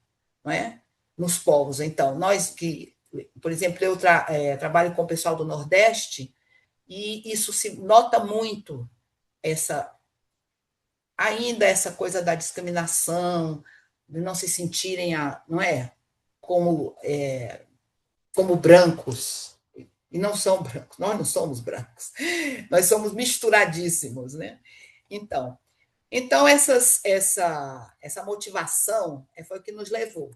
Speaker 5: não é? Nos povos. Então, nós que, por exemplo, eu trabalho com o pessoal do Nordeste, e isso se nota muito, ainda essa coisa da discriminação, de não se sentirem, não é? Como brancos. E não são brancos, nós não somos brancos, nós somos misturadíssimos, né? Então essa motivação foi o que nos levou.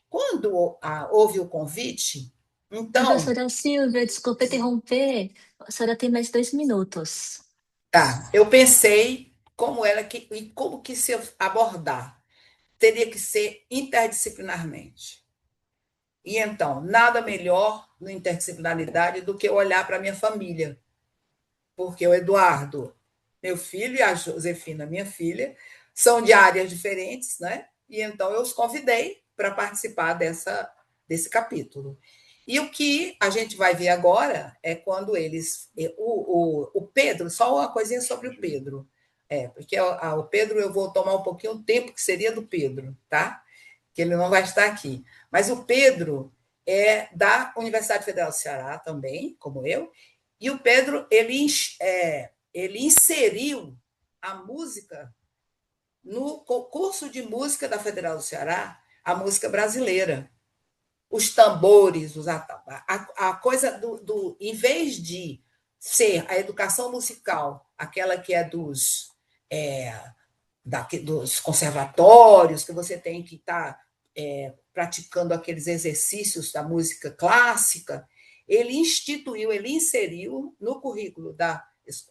Speaker 5: Quando houve o convite, então...
Speaker 2: Professora Silvia, desculpa interromper, a senhora tem mais 2 minutos.
Speaker 5: Tá, eu pensei como que se abordar. Teria que ser interdisciplinarmente. E então, nada melhor na interdisciplinaridade do que olhar para a minha família. Porque o Eduardo, meu filho, e a Josefina, minha filha, são de áreas diferentes, né? E então eu os convidei para participar desse capítulo. E o que a gente vai ver agora é quando eles... O Pedro, só uma coisinha sobre o Pedro. Porque o Pedro eu vou tomar um pouquinho o tempo que seria do Pedro, tá? Que ele não vai estar aqui. Mas o Pedro é da Universidade Federal do Ceará também, como eu, e o Pedro ele inseriu a música no curso de música da Federal do Ceará, a música brasileira. Os tambores, a coisa em vez de ser a educação musical, aquela que é dos conservatórios, que você tem que estar praticando aqueles exercícios da música clássica, ele inseriu no currículo da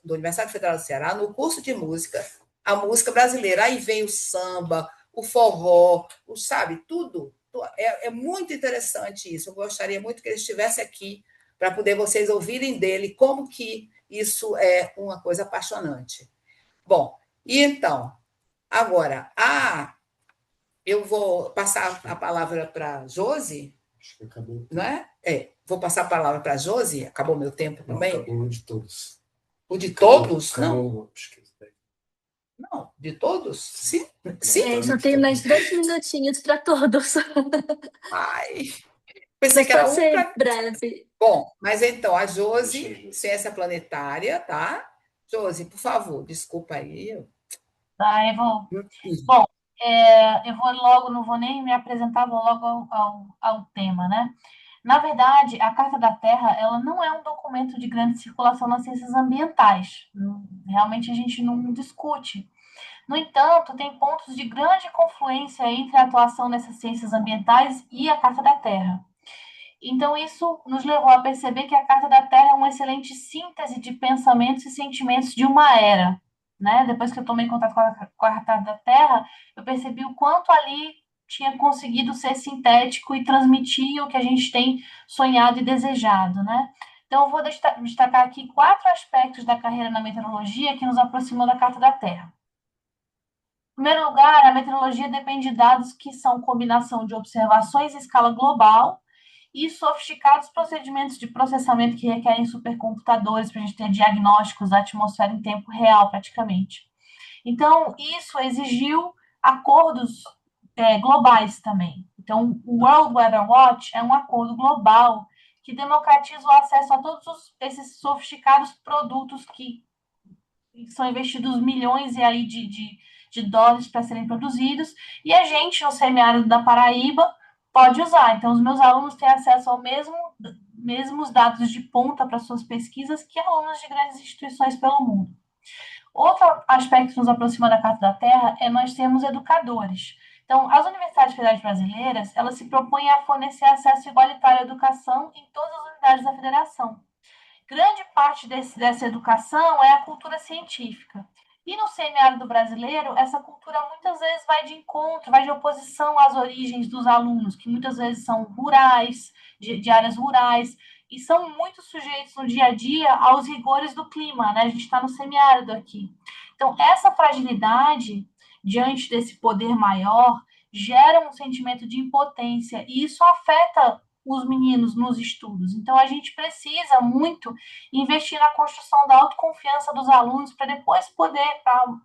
Speaker 5: Universidade Federal do Ceará, no curso de música, a música brasileira. Aí vem o samba, o forró, sabe, tudo. É muito interessante isso. Eu gostaria muito que ele estivesse aqui para poder vocês ouvirem dele como que isso é uma coisa apaixonante. Bom, e então, agora, eu vou passar a palavra para a Josi,
Speaker 6: Acho que acabou.
Speaker 5: não é? Vou passar a palavra para a Josi, acabou meu tempo
Speaker 6: Não,
Speaker 5: também?
Speaker 6: acabou o de todos.
Speaker 5: O de todos?
Speaker 6: Acabou, acho que...
Speaker 5: Não, de todos? Sim.
Speaker 2: Só tem mais 2 minutinhos para todos.
Speaker 5: Ai, pensei
Speaker 2: Mas
Speaker 5: que era
Speaker 2: pode ser
Speaker 5: para...
Speaker 2: breve.
Speaker 5: Bom, mas então, a Josi, ciência planetária, tá? Josi, por favor, desculpa aí.
Speaker 7: Tá, eu vou. Bom, eu vou logo, não vou nem me apresentar, vou logo ao tema, né? Na verdade, a Carta da Terra, ela não é um documento de grande circulação nas ciências ambientais. Realmente a gente não discute. No entanto, tem pontos de grande confluência entre a atuação nessas ciências ambientais e a Carta da Terra. Então, isso nos levou a perceber que a Carta da Terra é uma excelente síntese de pensamentos e sentimentos de uma era, né? Depois que eu tomei contato com a Carta da Terra, eu percebi o quanto ali tinha conseguido ser sintético e transmitir o que a gente tem sonhado e desejado, né? Então, eu vou destacar aqui 4 aspectos da carreira na meteorologia que nos aproximam da Carta da Terra. Em primeiro lugar, a meteorologia depende de dados que são combinação de observações em escala global e sofisticados procedimentos de processamento que requerem supercomputadores para a gente ter diagnósticos da atmosfera em tempo real, praticamente. Então, isso exigiu acordos globais também. Então, o World Weather Watch é um acordo global que democratiza o acesso a todos esses sofisticados produtos que são investidos milhões e aí de dólares para serem produzidos, e a gente, no semiárido da Paraíba, pode usar. Então, os meus alunos têm acesso ao mesmos dados de ponta para suas pesquisas que alunos de grandes instituições pelo mundo. Outro aspecto que nos aproxima da Carta da Terra é nós termos educadores. Então, as universidades federais brasileiras, elas se propõem a fornecer acesso igualitário à educação em todas as unidades da federação. Grande parte dessa educação é a cultura científica. E no semiárido brasileiro, essa cultura muitas vezes vai de encontro, vai de oposição às origens dos alunos, que muitas vezes são rurais, de áreas rurais, e são muito sujeitos no dia a dia aos rigores do clima, né? A gente está no semiárido aqui. Então, essa fragilidade diante desse poder maior gera um sentimento de impotência, e isso afeta os meninos nos estudos. Então, a gente precisa muito investir na construção da autoconfiança dos alunos para depois poder,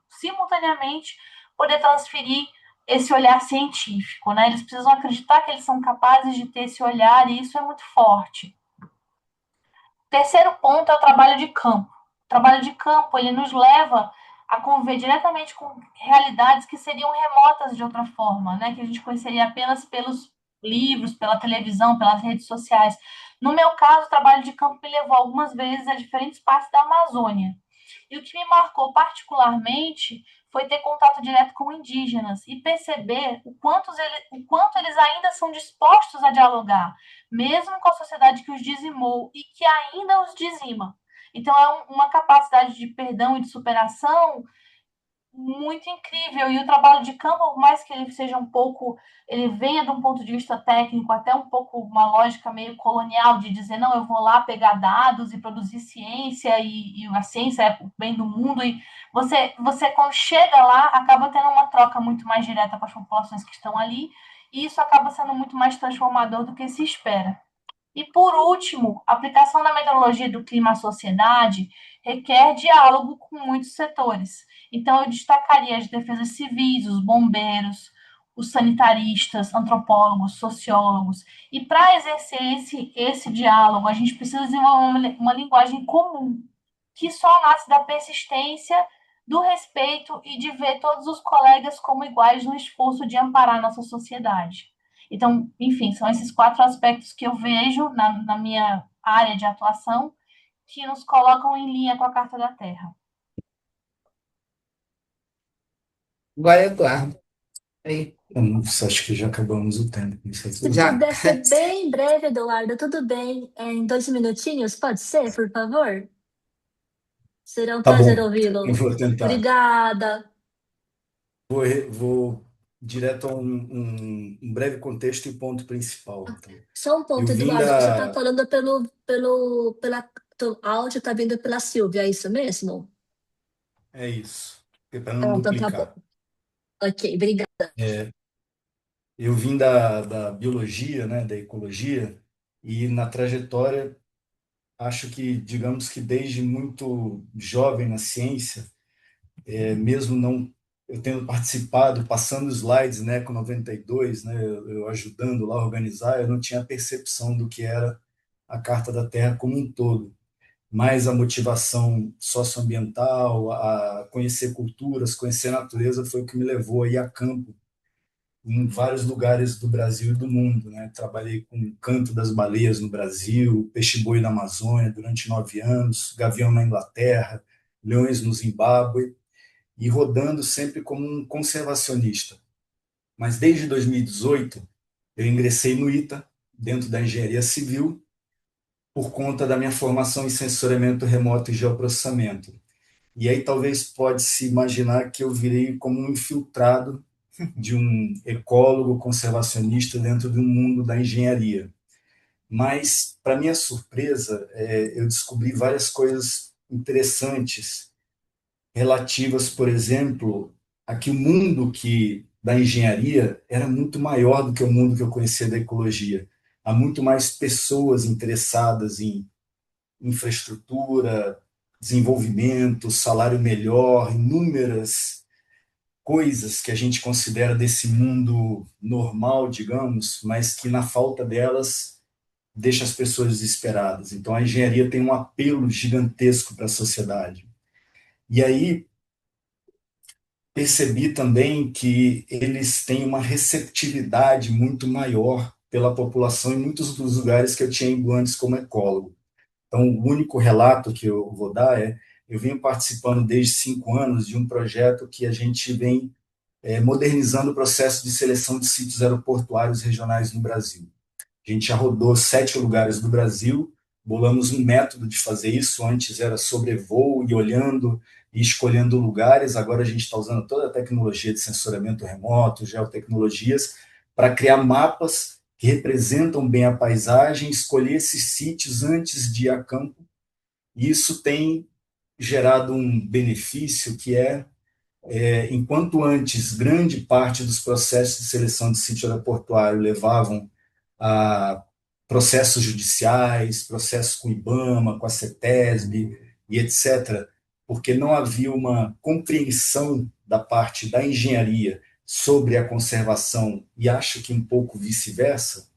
Speaker 7: simultaneamente, poder transferir esse olhar científico, né? Eles precisam acreditar que eles são capazes de ter esse olhar, e isso é muito forte. Terceiro ponto é o trabalho de campo. O trabalho de campo, ele nos leva a conviver diretamente com realidades que seriam remotas de outra forma, né? Que a gente conheceria apenas pelos livros, pela televisão, pelas redes sociais. No meu caso, o trabalho de campo me levou algumas vezes a diferentes partes da Amazônia. E o que me marcou particularmente foi ter contato direto com indígenas e perceber o quanto eles ainda são dispostos a dialogar, mesmo com a sociedade que os dizimou e que ainda os dizima. Então, é uma capacidade de perdão e de superação muito incrível. E o trabalho de campo, por mais que ele seja ele venha de um ponto de vista técnico, até um pouco uma lógica meio colonial, de dizer, não, eu vou lá pegar dados e produzir ciência, e a ciência é o bem do mundo, e você, quando chega lá, acaba tendo uma troca muito mais direta com as populações que estão ali, e isso acaba sendo muito mais transformador do que se espera. E, por último, a aplicação da meteorologia do clima à sociedade requer diálogo com muitos setores. Então, eu destacaria as defesas civis, os bombeiros, os sanitaristas, antropólogos, sociólogos. E para exercer esse diálogo, a gente precisa desenvolver uma linguagem comum, que só nasce da persistência, do respeito e de ver todos os colegas como iguais no esforço de amparar nossa sociedade. Então, enfim, são esses 4 aspectos que eu vejo na minha área de atuação que nos colocam em linha com a Carta da Terra.
Speaker 5: Agora, Eduardo. Aí,
Speaker 6: Acho que já acabamos o tempo. Não sei
Speaker 2: Se
Speaker 6: se...
Speaker 5: já.
Speaker 2: puder ser bem breve, Eduardo, tudo bem. Em 2 minutinhos, pode ser, por favor? Será um
Speaker 6: Tá
Speaker 2: prazer
Speaker 6: bom, eu
Speaker 2: ouvi-lo.
Speaker 6: vou tentar.
Speaker 2: Obrigada.
Speaker 6: Vou direto a um breve contexto e ponto principal. Então,
Speaker 2: Só um
Speaker 6: eu
Speaker 2: ponto,
Speaker 6: vim
Speaker 2: Eduardo. Você está
Speaker 6: da...
Speaker 2: falando o áudio está vindo pela Silvia, é isso mesmo?
Speaker 6: É isso, para não
Speaker 2: Ah, então tá bom.
Speaker 6: duplicar.
Speaker 2: Ok, obrigada.
Speaker 6: Eu vim da biologia, né, da ecologia, e na trajetória, acho que, digamos que desde muito jovem na ciência, mesmo não eu tendo participado, passando slides, né, com 92, né, eu ajudando lá a organizar, eu não tinha percepção do que era a Carta da Terra como um todo, mas a motivação socioambiental, a conhecer culturas, conhecer a natureza, foi o que me levou a ir a campo em vários lugares do Brasil e do mundo, né? Trabalhei com o canto das baleias no Brasil, peixe-boi na Amazônia durante 9 anos, gavião na Inglaterra, leões no Zimbábue, e rodando sempre como um conservacionista. Mas desde 2018, eu ingressei no ITA, dentro da engenharia civil por conta da minha formação em sensoriamento remoto e geoprocessamento. E aí talvez pode-se imaginar que eu virei como um infiltrado de um ecólogo conservacionista dentro do mundo da engenharia. Mas, para minha surpresa, eu descobri várias coisas interessantes relativas, por exemplo, a que o mundo da engenharia era muito maior do que o mundo que eu conhecia da ecologia. Há muito mais pessoas interessadas em infraestrutura, desenvolvimento, salário melhor, inúmeras coisas que a gente considera desse mundo normal, digamos, mas que na falta delas deixa as pessoas desesperadas. Então a engenharia tem um apelo gigantesco para a sociedade. E aí percebi também que eles têm uma receptividade muito maior pela população em muitos dos lugares que eu tinha ido antes como ecólogo. Então, o único relato que eu vou dar eu venho participando desde 5 anos de um projeto que a gente vem modernizando o processo de seleção de sítios aeroportuários regionais no Brasil. A gente já rodou 7 lugares do Brasil, bolamos um método de fazer isso. Antes era sobrevoo e olhando e escolhendo lugares, agora a gente está usando toda a tecnologia de sensoriamento remoto, geotecnologias, para criar mapas que representam bem a paisagem, escolher esses sítios antes de ir a campo. E isso tem gerado um benefício que enquanto antes grande parte dos processos de seleção de sítio aeroportuário levavam a processos judiciais, processos com o IBAMA, com a CETESB e etc., porque não havia uma compreensão da parte da engenharia sobre a conservação, e acho que um pouco vice-versa.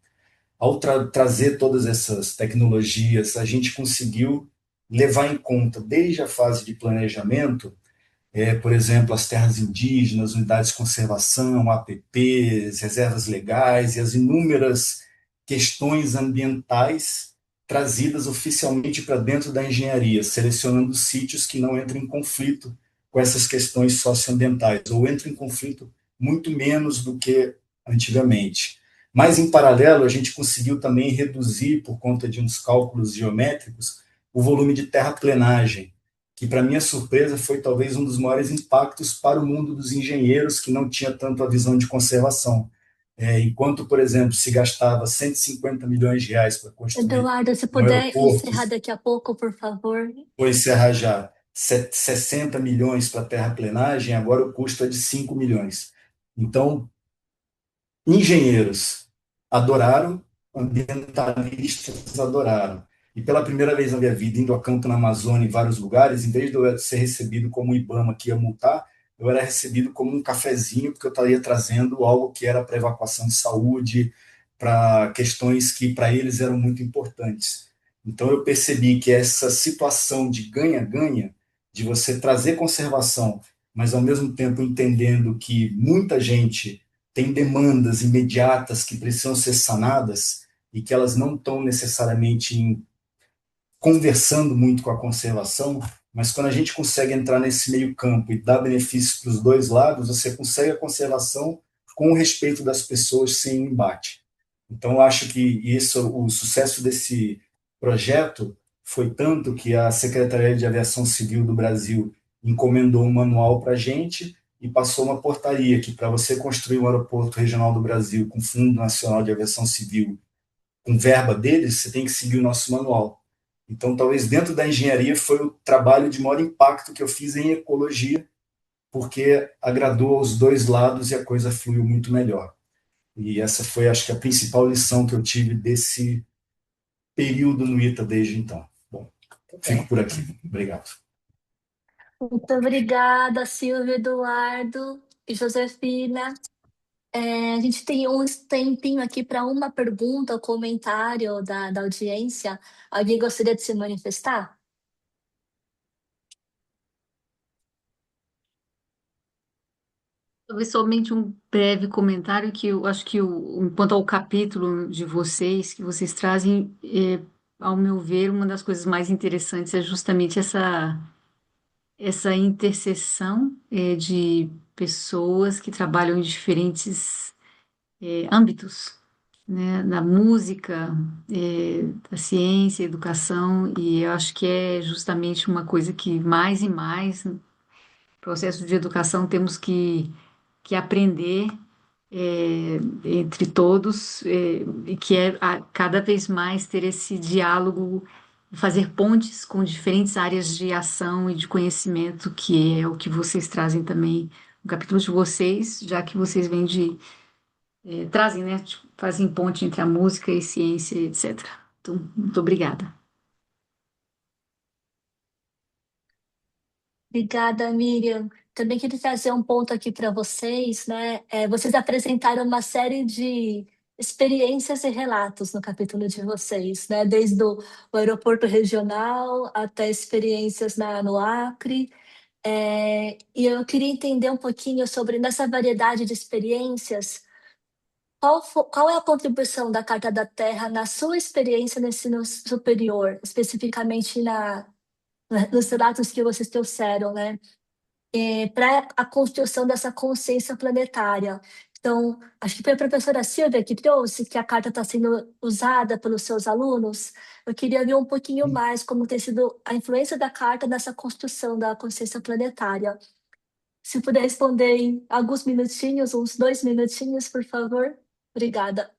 Speaker 6: Ao trazer todas essas tecnologias, a gente conseguiu levar em conta, desde a fase de planejamento, por exemplo, as terras indígenas, unidades de conservação, APPs, reservas legais e as inúmeras questões ambientais trazidas oficialmente para dentro da engenharia, selecionando sítios que não entram em conflito com essas questões socioambientais, ou entram em conflito muito menos do que antigamente. Mas, em paralelo, a gente conseguiu também reduzir, por conta de uns cálculos geométricos, o volume de terraplenagem, que, para minha surpresa, foi talvez um dos maiores impactos para o mundo dos engenheiros, que não tinha tanto a visão de conservação. Enquanto, por exemplo, se gastava 150 milhões de reais para construir
Speaker 2: Eduardo, se
Speaker 6: um
Speaker 2: puder
Speaker 6: aeroporto,
Speaker 2: encerrar daqui a pouco, por favor.
Speaker 6: foi encerrar já 60 milhões para terraplenagem, agora o custo é de 5 milhões. Então, engenheiros adoraram, ambientalistas adoraram. E pela primeira vez na minha vida, indo a campo na Amazônia, em vários lugares, em vez de eu ser recebido como o IBAMA que ia multar, eu era recebido como um cafezinho, porque eu estaria trazendo algo que era para evacuação de saúde, para questões que para eles eram muito importantes. Então eu percebi que essa situação de ganha-ganha, de você trazer conservação, mas ao mesmo tempo entendendo que muita gente tem demandas imediatas que precisam ser sanadas e que elas não estão necessariamente conversando muito com a conservação, mas quando a gente consegue entrar nesse meio campo e dar benefícios para os dois lados, você consegue a conservação com o respeito das pessoas sem embate. Então, eu acho que o sucesso desse projeto foi tanto que a Secretaria de Aviação Civil do Brasil encomendou um manual para a gente e passou uma portaria que, para você construir um aeroporto regional do Brasil com Fundo Nacional de Aviação Civil, com verba deles, você tem que seguir o nosso manual. Então, talvez dentro da engenharia foi o trabalho de maior impacto que eu fiz em ecologia, porque agradou aos dois lados e a coisa fluiu muito melhor. E essa foi, acho que, a principal lição que eu tive desse período no ITA desde então. Bom, fico por aqui. Obrigado.
Speaker 2: Muito obrigada, Silvio, Eduardo e Josefina. A gente tem um tempinho aqui para uma pergunta ou comentário da audiência. Alguém gostaria de se manifestar?
Speaker 1: Talvez somente um breve comentário que eu acho que quanto ao capítulo de vocês, que vocês trazem, ao meu ver, uma das coisas mais interessantes é justamente essa interseção, de pessoas que trabalham em diferentes, âmbitos, né, na música, da ciência, educação, e eu acho que é justamente uma coisa que mais e mais, no processo de educação, temos que aprender entre todos, e que é cada vez mais ter esse diálogo, fazer pontes com diferentes áreas de ação e de conhecimento, que é o que vocês trazem também no capítulo de vocês, já que vocês vêm trazem, né, tipo, fazem ponte entre a música e ciência, etc. Então, muito obrigada.
Speaker 2: Obrigada, Miriam. Também queria trazer um ponto aqui para vocês, né? Vocês apresentaram uma série de experiências e relatos no capítulo de vocês, né? Desde o aeroporto regional até experiências no Acre. E eu queria entender um pouquinho sobre, nessa variedade de experiências, qual é a contribuição da Carta da Terra na sua experiência no ensino superior, especificamente nos relatos que vocês trouxeram, né? Para a construção dessa consciência planetária. Então, acho que foi a professora Silvia que trouxe que a carta está sendo usada pelos seus alunos. Eu queria ver um pouquinho mais como tem sido a influência da carta nessa construção da consciência planetária. Se puder responder em alguns minutinhos, uns 2 minutinhos, por favor. Obrigada.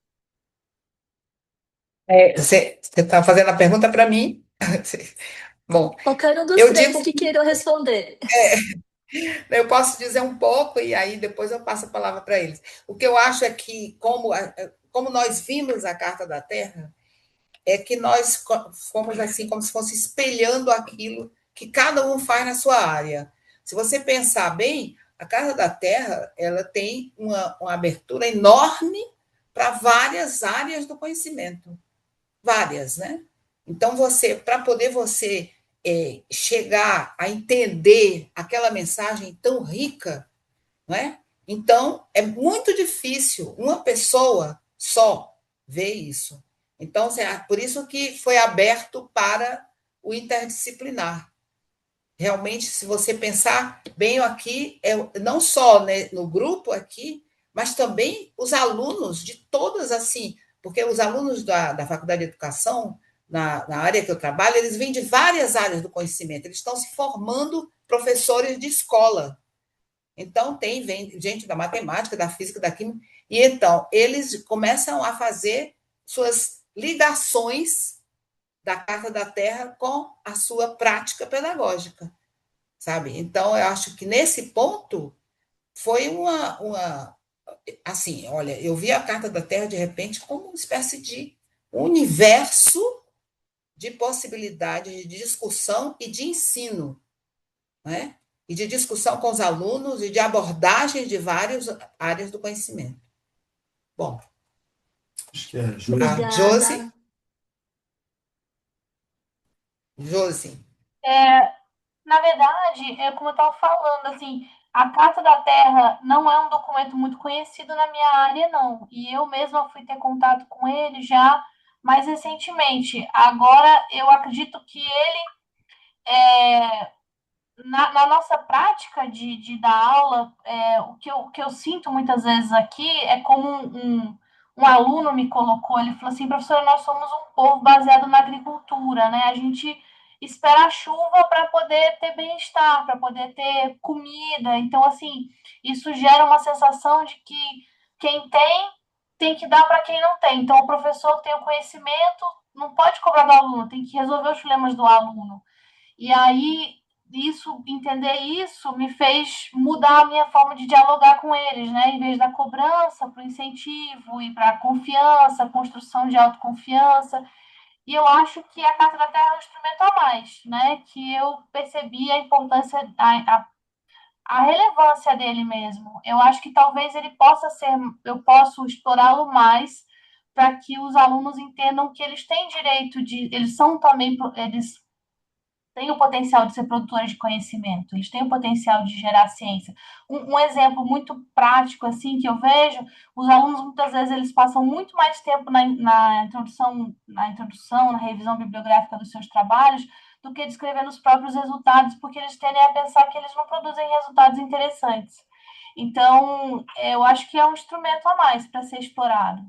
Speaker 5: Você está fazendo a pergunta para mim? Bom,
Speaker 2: Qualquer um dos
Speaker 5: eu
Speaker 2: três
Speaker 5: digo,
Speaker 2: que queiram responder.
Speaker 5: eu posso dizer um pouco e aí depois eu passo a palavra para eles. O que eu acho é que, como nós vimos a Carta da Terra, é que nós fomos assim, como se fosse espelhando aquilo que cada um faz na sua área. Se você pensar bem, a Carta da Terra ela tem uma abertura enorme para várias áreas do conhecimento. Várias, né? Então, para poder você chegar a entender aquela mensagem tão rica, não é? Então, é muito difícil uma pessoa só ver isso. Então, por isso que foi aberto para o interdisciplinar. Realmente, se você pensar bem aqui, não só, né, no grupo aqui, mas também os alunos de todas, assim, porque os alunos da Faculdade de Educação, na área que eu trabalho, eles vêm de várias áreas do conhecimento, eles estão se formando professores de escola. Então, vem gente da matemática, da física, da química, e então eles começam a fazer suas ligações da Carta da Terra com a sua prática pedagógica, sabe? Então, eu acho que nesse ponto foi assim, olha, eu vi a Carta da Terra de repente como uma espécie de universo de possibilidades de discussão e de ensino, né? E de discussão com os alunos e de abordagem de várias áreas do conhecimento. Bom,
Speaker 6: Acho que é a
Speaker 5: a
Speaker 6: Josi.
Speaker 2: Obrigada.
Speaker 5: Josi.
Speaker 7: Na verdade, como eu estava falando, assim, a Carta da Terra não é um documento muito conhecido na minha área, não. E eu mesma fui ter contato com ele já mais recentemente. Agora, eu acredito que ele, na nossa prática de dar aula, o que eu sinto muitas vezes aqui é como um aluno me colocou, ele falou assim, professora, nós somos um povo baseado na agricultura, né? A gente espera a chuva para poder ter bem-estar, para poder ter comida. Então, assim, isso gera uma sensação de que quem tem que dar para quem não tem. Então, o professor tem o conhecimento, não pode cobrar do aluno, tem que resolver os problemas do aluno. E aí, entender isso me fez mudar a minha forma de dialogar com eles, né? Em vez da cobrança, para o incentivo e para a confiança, a construção de autoconfiança. E eu acho que a Carta da Terra é um instrumento a mais, né? Que eu percebi a importância, a relevância dele mesmo. Eu acho que talvez ele possa ser, eu posso explorá-lo mais para que os alunos entendam que eles têm direito eles são também, eles têm o potencial de ser produtores de conhecimento, eles têm o potencial de gerar ciência. Um exemplo muito prático, assim, que eu vejo, os alunos, muitas vezes, eles passam muito mais tempo na revisão bibliográfica dos seus trabalhos, do que descrevendo os próprios resultados, porque eles tendem a pensar que eles não produzem resultados interessantes. Então, eu acho que é um instrumento a mais para ser explorado.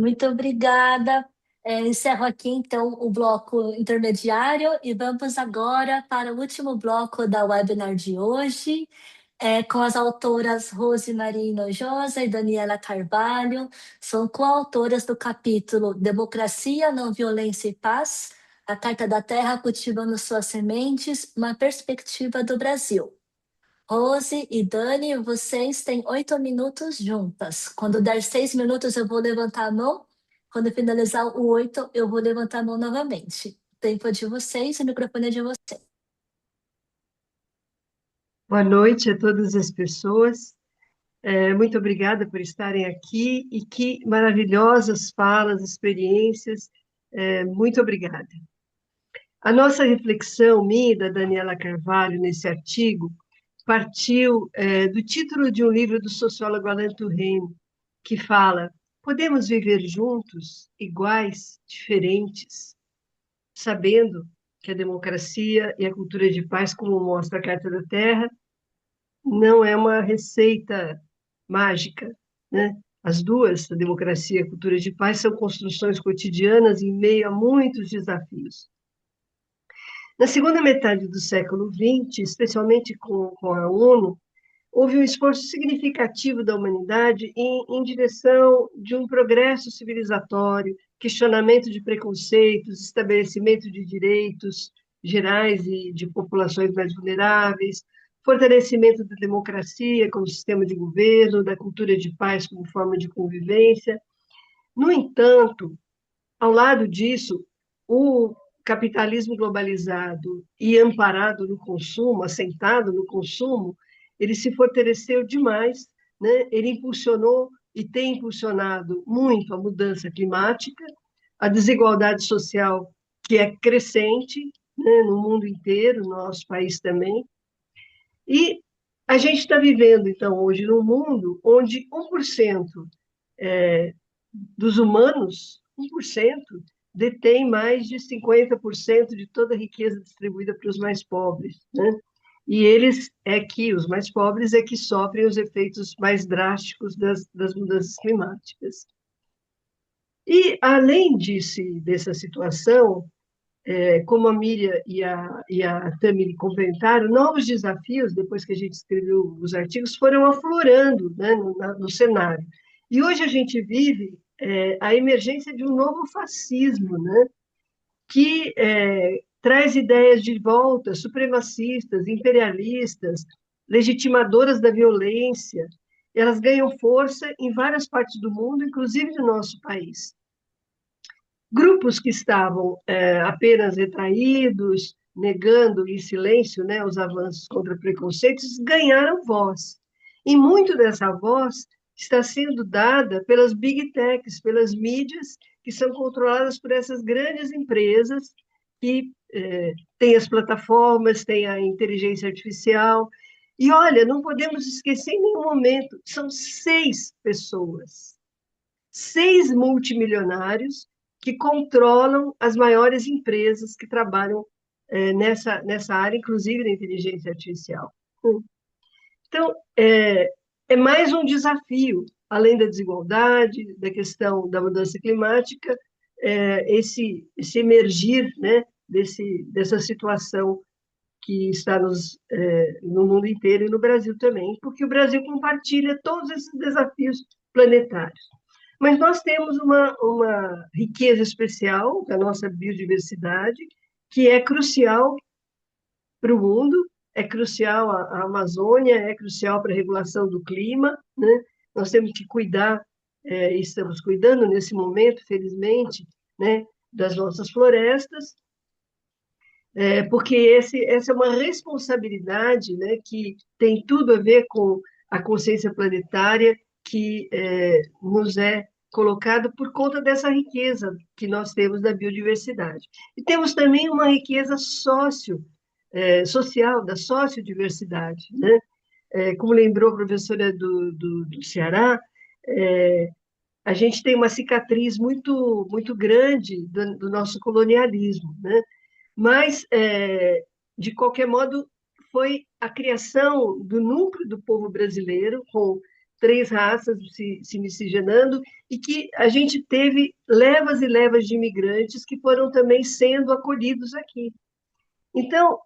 Speaker 2: Muito obrigada. Encerro aqui, então, o bloco intermediário e vamos agora para o último bloco da webinar de hoje, com as autoras Rose Maria Hinojosa e Daniela Carvalho. São coautoras do capítulo Democracia, Não Violência e Paz, a Carta da Terra cultivando suas sementes, uma perspectiva do Brasil. Rose e Dani, vocês têm 8 minutos juntas. Quando der 6 minutos, eu vou levantar a mão. Quando finalizar o 8, eu vou levantar a mão novamente. O tempo é de vocês, o microfone é de vocês.
Speaker 8: Boa noite a todas as pessoas. Muito obrigada por estarem aqui e que maravilhosas falas, experiências. Muito obrigada. A nossa reflexão, minha e da Daniela Carvalho, nesse artigo, partiu do título de um livro do sociólogo Alain Touraine, que fala: podemos viver juntos, iguais, diferentes, sabendo que a democracia e a cultura de paz, como mostra a Carta da Terra, não é uma receita mágica, né? As duas, a democracia e a cultura de paz, são construções cotidianas em meio a muitos desafios. Na segunda metade do século XX, especialmente com a ONU, houve um esforço significativo da humanidade em direção de um progresso civilizatório, questionamento de preconceitos, estabelecimento de direitos gerais e de populações mais vulneráveis, fortalecimento da democracia como sistema de governo, da cultura de paz como forma de convivência. No entanto, ao lado disso, o capitalismo globalizado e amparado no consumo, assentado no consumo, ele se fortaleceu demais, né? Ele impulsionou e tem impulsionado muito a mudança climática, a desigualdade social, que é crescente, né, no mundo inteiro, no nosso país também. E a gente está vivendo, então, hoje num mundo onde 1% dos humanos, 1%, detém mais de 50% de toda a riqueza distribuída para os mais pobres, né? E eles os mais pobres, que sofrem os efeitos mais drásticos das mudanças climáticas. E, além dessa situação, como a Miriam e a Tamiri comentaram, novos desafios, depois que a gente escreveu os artigos, foram aflorando, né, no cenário. E hoje a gente vive a emergência de um novo fascismo, né, que traz ideias de volta supremacistas, imperialistas, legitimadoras da violência. Elas ganham força em várias partes do mundo, inclusive no nosso país. Grupos que estavam apenas retraídos, negando em silêncio, né, os avanços contra preconceitos, ganharam voz. E muito dessa voz está sendo dada pelas big techs, pelas mídias, que são controladas por essas grandes empresas que têm as plataformas, têm a inteligência artificial. E, olha, não podemos esquecer em nenhum momento, são 6 pessoas, 6 multimilionários que controlam as maiores empresas que trabalham nessa área, inclusive da inteligência artificial. Então, é mais um desafio, além da desigualdade, da questão da mudança climática, esse emergir, né, dessa situação que está no mundo inteiro e no Brasil também, porque o Brasil compartilha todos esses desafios planetários. Mas nós temos uma riqueza especial da nossa biodiversidade, que é crucial para o mundo, é crucial a Amazônia, é crucial para a regulação do clima, né? Nós temos que cuidar, estamos cuidando nesse momento, felizmente, né, das nossas florestas, porque essa é uma responsabilidade, né, que tem tudo a ver com a consciência planetária que nos é colocada por conta dessa riqueza que nós temos da biodiversidade. E temos também uma riqueza social, da sociodiversidade, né? Como lembrou a professora do Ceará, a gente tem uma cicatriz muito, muito grande do nosso colonialismo, né? Mas, de qualquer modo, foi a criação do núcleo do povo brasileiro, com três raças se miscigenando, e que a gente teve levas e levas de imigrantes que foram também sendo acolhidos aqui. Então,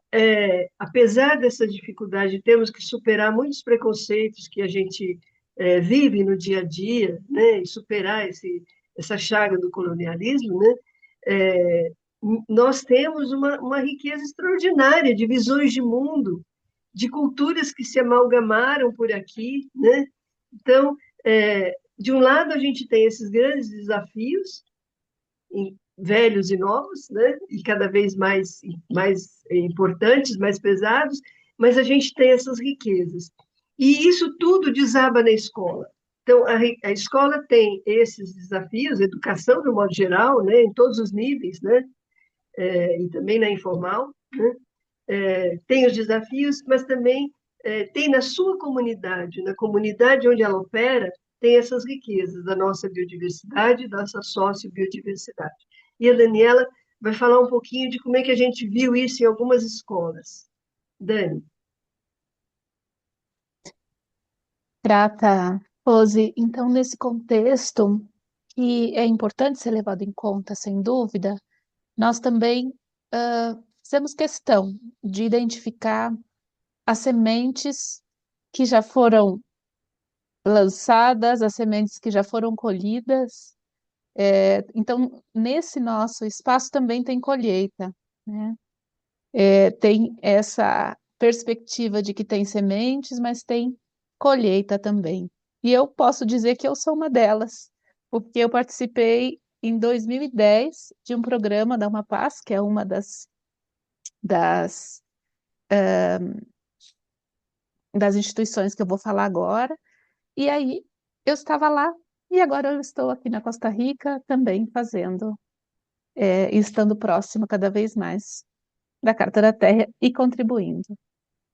Speaker 8: apesar dessa dificuldade, temos que superar muitos preconceitos que a gente vive no dia a dia, né, e superar essa chaga do colonialismo, né, é, nós temos uma riqueza extraordinária de visões de mundo, de culturas que se amalgamaram por aqui, né? Então, de um lado, a gente tem esses grandes desafios, velhos e novos, né? E cada vez mais importantes, mais pesados, mas a gente tem essas riquezas. E isso tudo desaba na escola. Então, a escola tem esses desafios, educação, de um modo geral, né? Em todos os níveis, né? E também na informal, né? Tem os desafios, mas também tem na sua comunidade, na comunidade onde ela opera, tem essas riquezas da nossa biodiversidade, da nossa sociobiodiversidade. E a Daniela vai falar um pouquinho de como é que a gente viu isso em algumas escolas. Dani.
Speaker 9: Grata, Rose. Então, nesse contexto, que é importante ser levado em conta, sem dúvida, nós também fizemos questão de identificar as sementes que já foram lançadas, as sementes que já foram colhidas. Então, nesse nosso espaço também tem colheita, né? Tem essa perspectiva de que tem sementes, mas tem colheita também. E eu posso dizer que eu sou uma delas, porque eu participei em 2010 de um programa da Amapaz, que é uma das, das instituições que eu vou falar agora, e aí eu estava lá, e agora eu estou aqui na Costa Rica também fazendo, e estando próxima cada vez mais da Carta da Terra e contribuindo,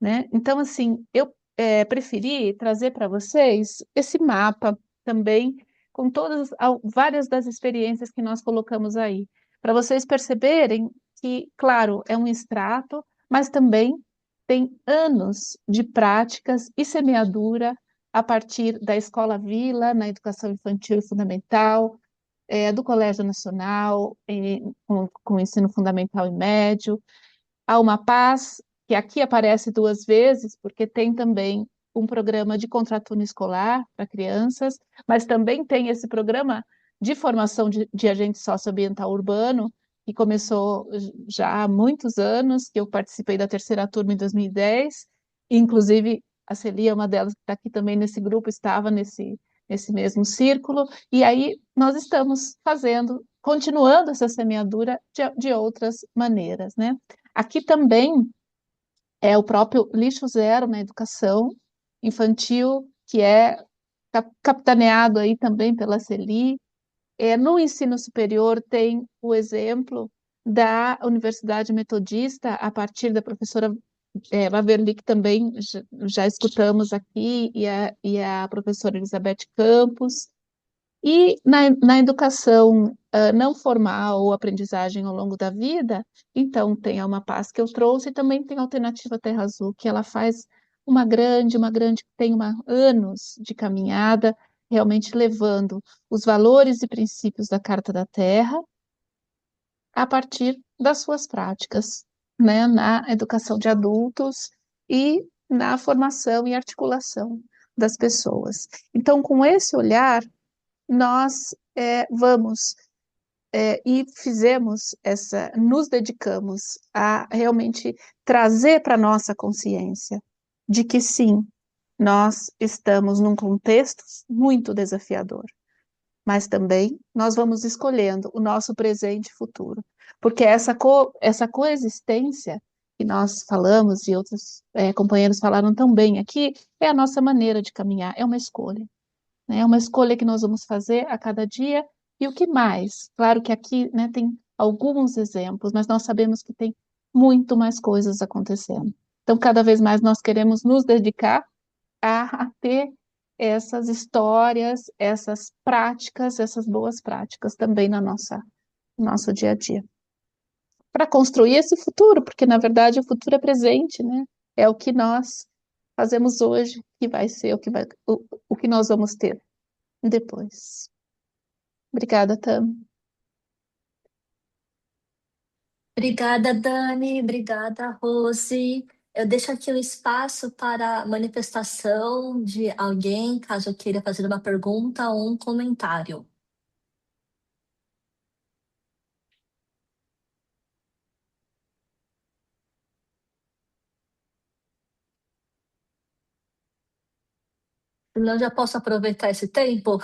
Speaker 9: né? Então, assim, eu preferi trazer para vocês esse mapa também, com várias das experiências que nós colocamos aí, para vocês perceberem que, claro, é um extrato, mas também tem anos de práticas e semeadura a partir da Escola Vila, na educação infantil e fundamental, do Colégio Nacional, com ensino fundamental e médio, há uma paz, que aqui aparece duas vezes, porque tem também um programa de contraturno escolar para crianças, mas também tem esse programa de formação de agente socioambiental urbano, que começou já há muitos anos, que eu participei da terceira turma em 2010, e inclusive a Celia, uma delas que está aqui também nesse grupo, estava nesse mesmo círculo, e aí nós estamos continuando essa semeadura de outras maneiras, né? Aqui também é o próprio Lixo Zero na educação infantil, que é capitaneado aí também pela CELI. No ensino superior tem o exemplo da Universidade Metodista, a partir da professora Waverly, que também já escutamos aqui, e a professora Elizabeth Campos. E na educação não formal ou aprendizagem ao longo da vida, então tem a Uma Paz que eu trouxe, e também tem a Alternativa Terra Azul, que ela faz tem anos de caminhada, realmente levando os valores e princípios da Carta da Terra a partir das suas práticas, né, na educação de adultos e na formação e articulação das pessoas. Então, com esse olhar, nós vamos e nos dedicamos a realmente trazer para a nossa consciência de que sim, nós estamos num contexto muito desafiador, mas também nós vamos escolhendo o nosso presente e futuro, porque essa coexistência que nós falamos e outros companheiros falaram tão bem aqui, é a nossa maneira de caminhar, é uma escolha. É uma escolha que nós vamos fazer a cada dia. E o que mais? Claro que aqui, né, tem alguns exemplos, mas nós sabemos que tem muito mais coisas acontecendo. Então, cada vez mais nós queremos nos dedicar a ter essas histórias, essas práticas, essas boas práticas também no nosso dia a dia. Para construir esse futuro, porque na verdade o futuro é presente, né? É o que nós fazemos hoje, que vai ser o que nós vamos ter depois. Obrigada, Tam.
Speaker 2: Obrigada, Dani. Obrigada, Rose. Eu deixo aqui o espaço para manifestação de alguém, caso queira fazer uma pergunta ou um comentário. Senão já posso aproveitar esse tempo?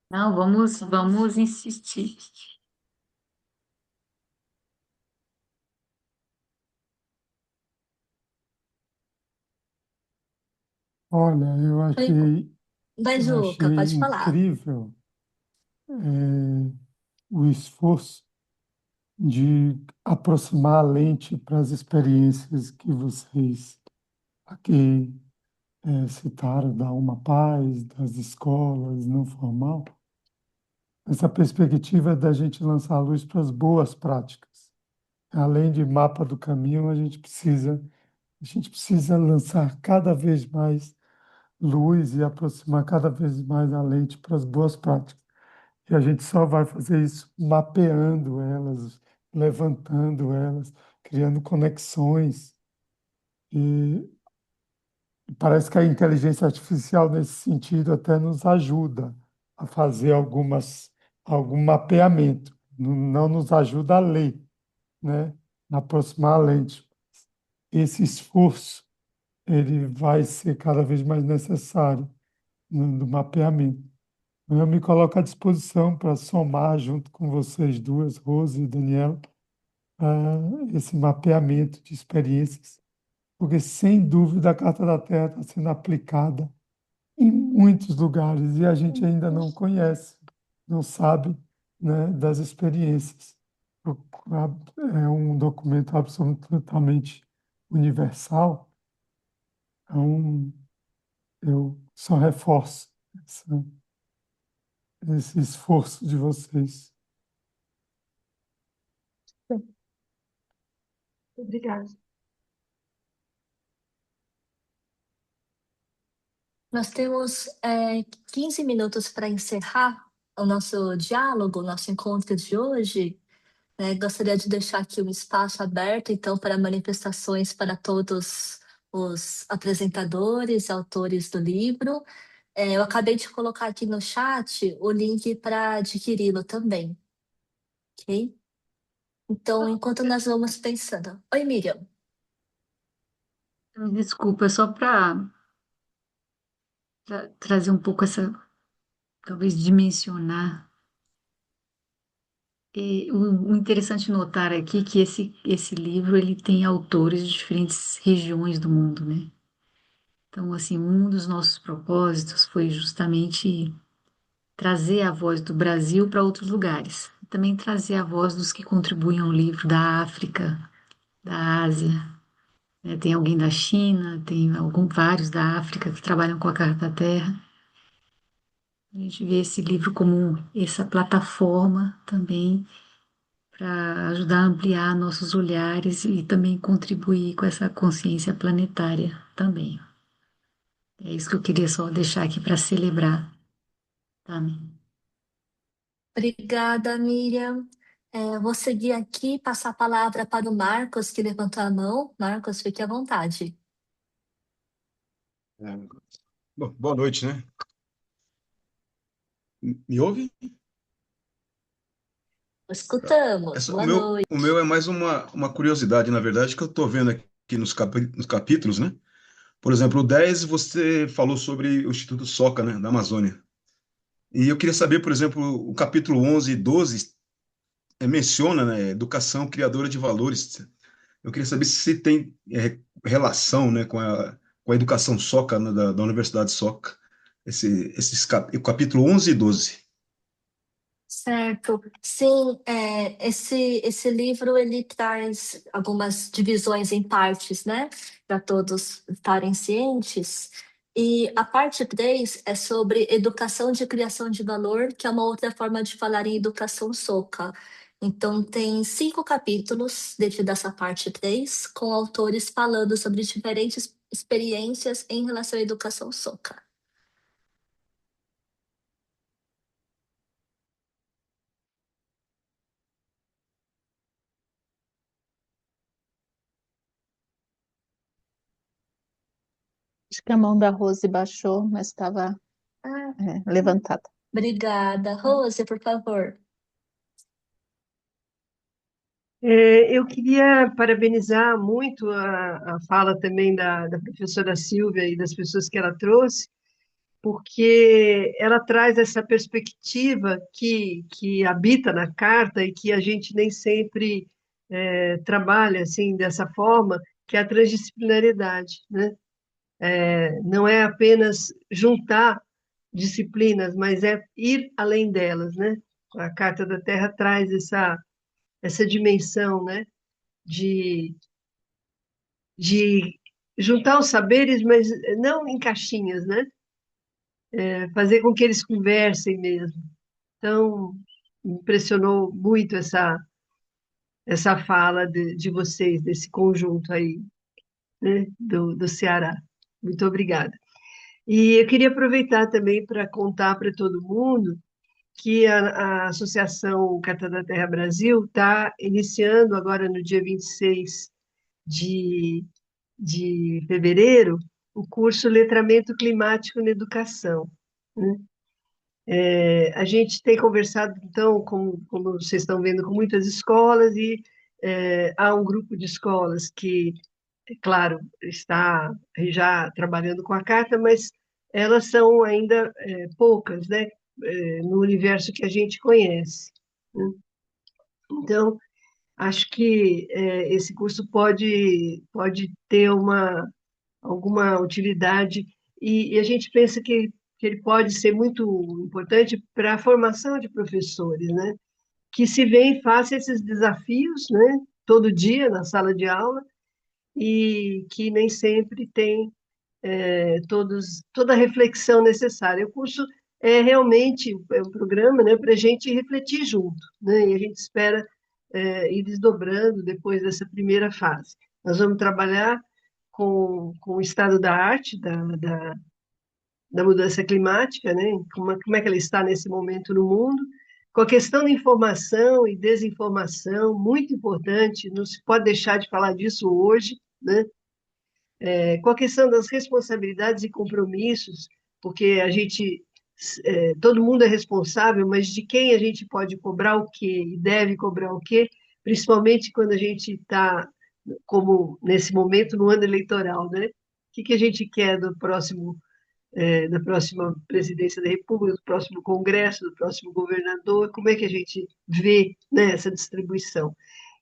Speaker 1: Não, vamos insistir.
Speaker 4: Olha, eu
Speaker 2: Vai, Juca,
Speaker 4: achei
Speaker 2: pode falar.
Speaker 4: incrível o esforço de aproximar a lente para as experiências que vocês aqui citaram, da Uma Paz, das escolas não formal. Essa perspectiva da gente lançar a luz para as boas práticas. Além de mapa do caminho, a gente precisa lançar cada vez mais luz e aproximar cada vez mais a lente para as boas práticas. E a gente só vai fazer isso mapeando elas, levantando elas, criando conexões. E parece que a inteligência artificial, nesse sentido, até nos ajuda a fazer algum mapeamento. Não nos ajuda a ler, né? A aproximar a lente. Esse esforço ele vai ser cada vez mais necessário no mapeamento. Eu me coloco à disposição para somar, junto com vocês duas, Rose e Daniela, esse mapeamento de experiências, porque, sem dúvida, a Carta da Terra está sendo aplicada em muitos lugares e a gente ainda não conhece, não sabe, né, das experiências. É um documento absolutamente universal, então eu só reforço esse esforço de vocês.
Speaker 8: Obrigada.
Speaker 2: Nós temos 15 minutos para encerrar o nosso diálogo, o nosso encontro de hoje. Gostaria de deixar aqui um espaço aberto, então, para manifestações para todos os apresentadores, autores do livro. Eu acabei de colocar aqui no chat o link para adquiri-lo também, ok? Então, enquanto nós vamos pensando. Oi, Miriam.
Speaker 1: Desculpa, só para trazer um pouco talvez dimensionar. O interessante notar aqui que esse livro ele tem autores de diferentes regiões do mundo, né? Então, assim, um dos nossos propósitos foi justamente trazer a voz do Brasil para outros lugares. Também trazer a voz dos que contribuem ao livro da África, da Ásia, né? Tem alguém da China, tem vários da África que trabalham com a Carta da Terra. A gente vê esse livro como essa plataforma também para ajudar a ampliar nossos olhares e também contribuir com essa consciência planetária também. É isso que eu queria só deixar aqui para celebrar, tá?
Speaker 2: Obrigada, Miriam. Vou seguir aqui e passar a palavra para o Marcos, que levantou a mão. Marcos, fique à vontade.
Speaker 10: Bom, boa noite, né? Me ouve?
Speaker 2: Escutamos. Boa
Speaker 10: O
Speaker 2: noite.
Speaker 10: meu é mais uma curiosidade, na verdade, que eu estou vendo aqui nos capítulos, né? Por exemplo, o 10 você falou sobre o Instituto Soca, né, da Amazônia. E eu queria saber, por exemplo, o capítulo 11 e 12 menciona, né, educação criadora de valores. Eu queria saber se tem relação, né, com a educação Soca, né, da Universidade Soca, o capítulo 11 e 12.
Speaker 2: Certo. Sim, esse livro ele traz algumas divisões em partes, né? Para todos estarem cientes. E a parte 3 é sobre educação de criação de valor, que é uma outra forma de falar em educação soca. Então, tem 5 capítulos dentro dessa parte 3, com autores falando sobre diferentes experiências em relação à educação soca.
Speaker 9: Acho que a mão da Rose baixou, mas estava
Speaker 2: Ah,
Speaker 9: levantada.
Speaker 2: obrigada. Rose, por favor.
Speaker 8: Eu queria parabenizar muito a fala também da professora Silvia e das pessoas que ela trouxe, porque ela traz essa perspectiva que habita na carta e que a gente nem sempre trabalha assim dessa forma, que é a transdisciplinaridade, né? Não é apenas juntar disciplinas, mas é ir além delas, né? A Carta da Terra traz essa dimensão, né? De, de juntar os saberes, mas não em caixinhas, né? Fazer com que eles conversem mesmo. Então, me impressionou muito essa fala de vocês, desse conjunto aí, né? Do Ceará. Muito obrigada. E eu queria aproveitar também para contar para todo mundo que a Associação Carta da Terra Brasil está iniciando agora no dia 26 de, de fevereiro o curso Letramento Climático na Educação, né? A gente tem conversado, então, como vocês estão vendo, com muitas escolas e há um grupo de escolas que, é claro, está já trabalhando com a carta, mas elas são ainda poucas, né? No universo que a gente conhece, né? Então, acho que esse curso pode ter alguma utilidade e a gente pensa que ele pode ser muito importante para a formação de professores, né? Que se veem face a esses desafios, né? Todo dia na sala de aula e que nem sempre tem toda a reflexão necessária. O curso é realmente um programa, né, para a gente refletir junto, né, e a gente espera ir desdobrando depois dessa primeira fase. Nós vamos trabalhar com o estado da arte, da mudança climática, né, como é que ela está nesse momento no mundo, com a questão da informação e desinformação, muito importante, não se pode deixar de falar disso hoje, né, com a questão das responsabilidades e compromissos, porque todo mundo é responsável, mas de quem a gente pode cobrar o quê e deve cobrar o quê, principalmente quando a gente está, como nesse momento, no ano eleitoral, né? O que a gente quer da próxima presidência da República, do próximo Congresso, do próximo governador, como é que a gente vê, né, essa distribuição?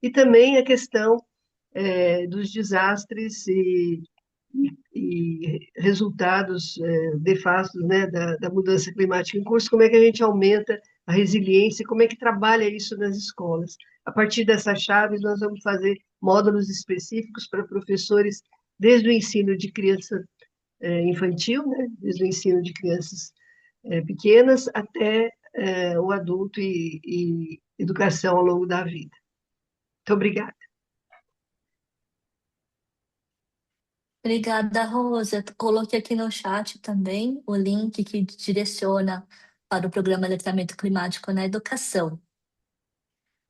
Speaker 8: E também a questão dos desastres e resultados nefastos, né, da mudança climática em curso, como é que a gente aumenta a resiliência, como é que trabalha isso nas escolas. A partir dessas chaves, nós vamos fazer módulos específicos para professores, desde o ensino de criança infantil, né, desde o ensino de crianças pequenas até o adulto e educação ao longo da vida. Muito obrigada.
Speaker 2: Obrigada, Rosa. Coloquei aqui no chat também o link que direciona para o programa Letramento Climático na Educação.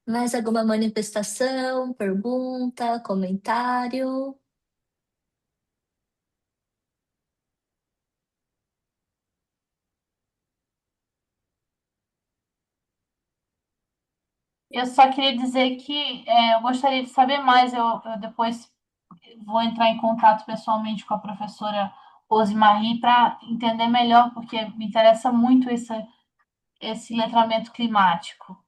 Speaker 2: Mais alguma manifestação, pergunta, comentário?
Speaker 7: Eu só queria dizer que eu gostaria de saber mais. Eu depois vou entrar em contato pessoalmente com a professora Rosemarie para entender melhor, porque me interessa muito esse letramento climático.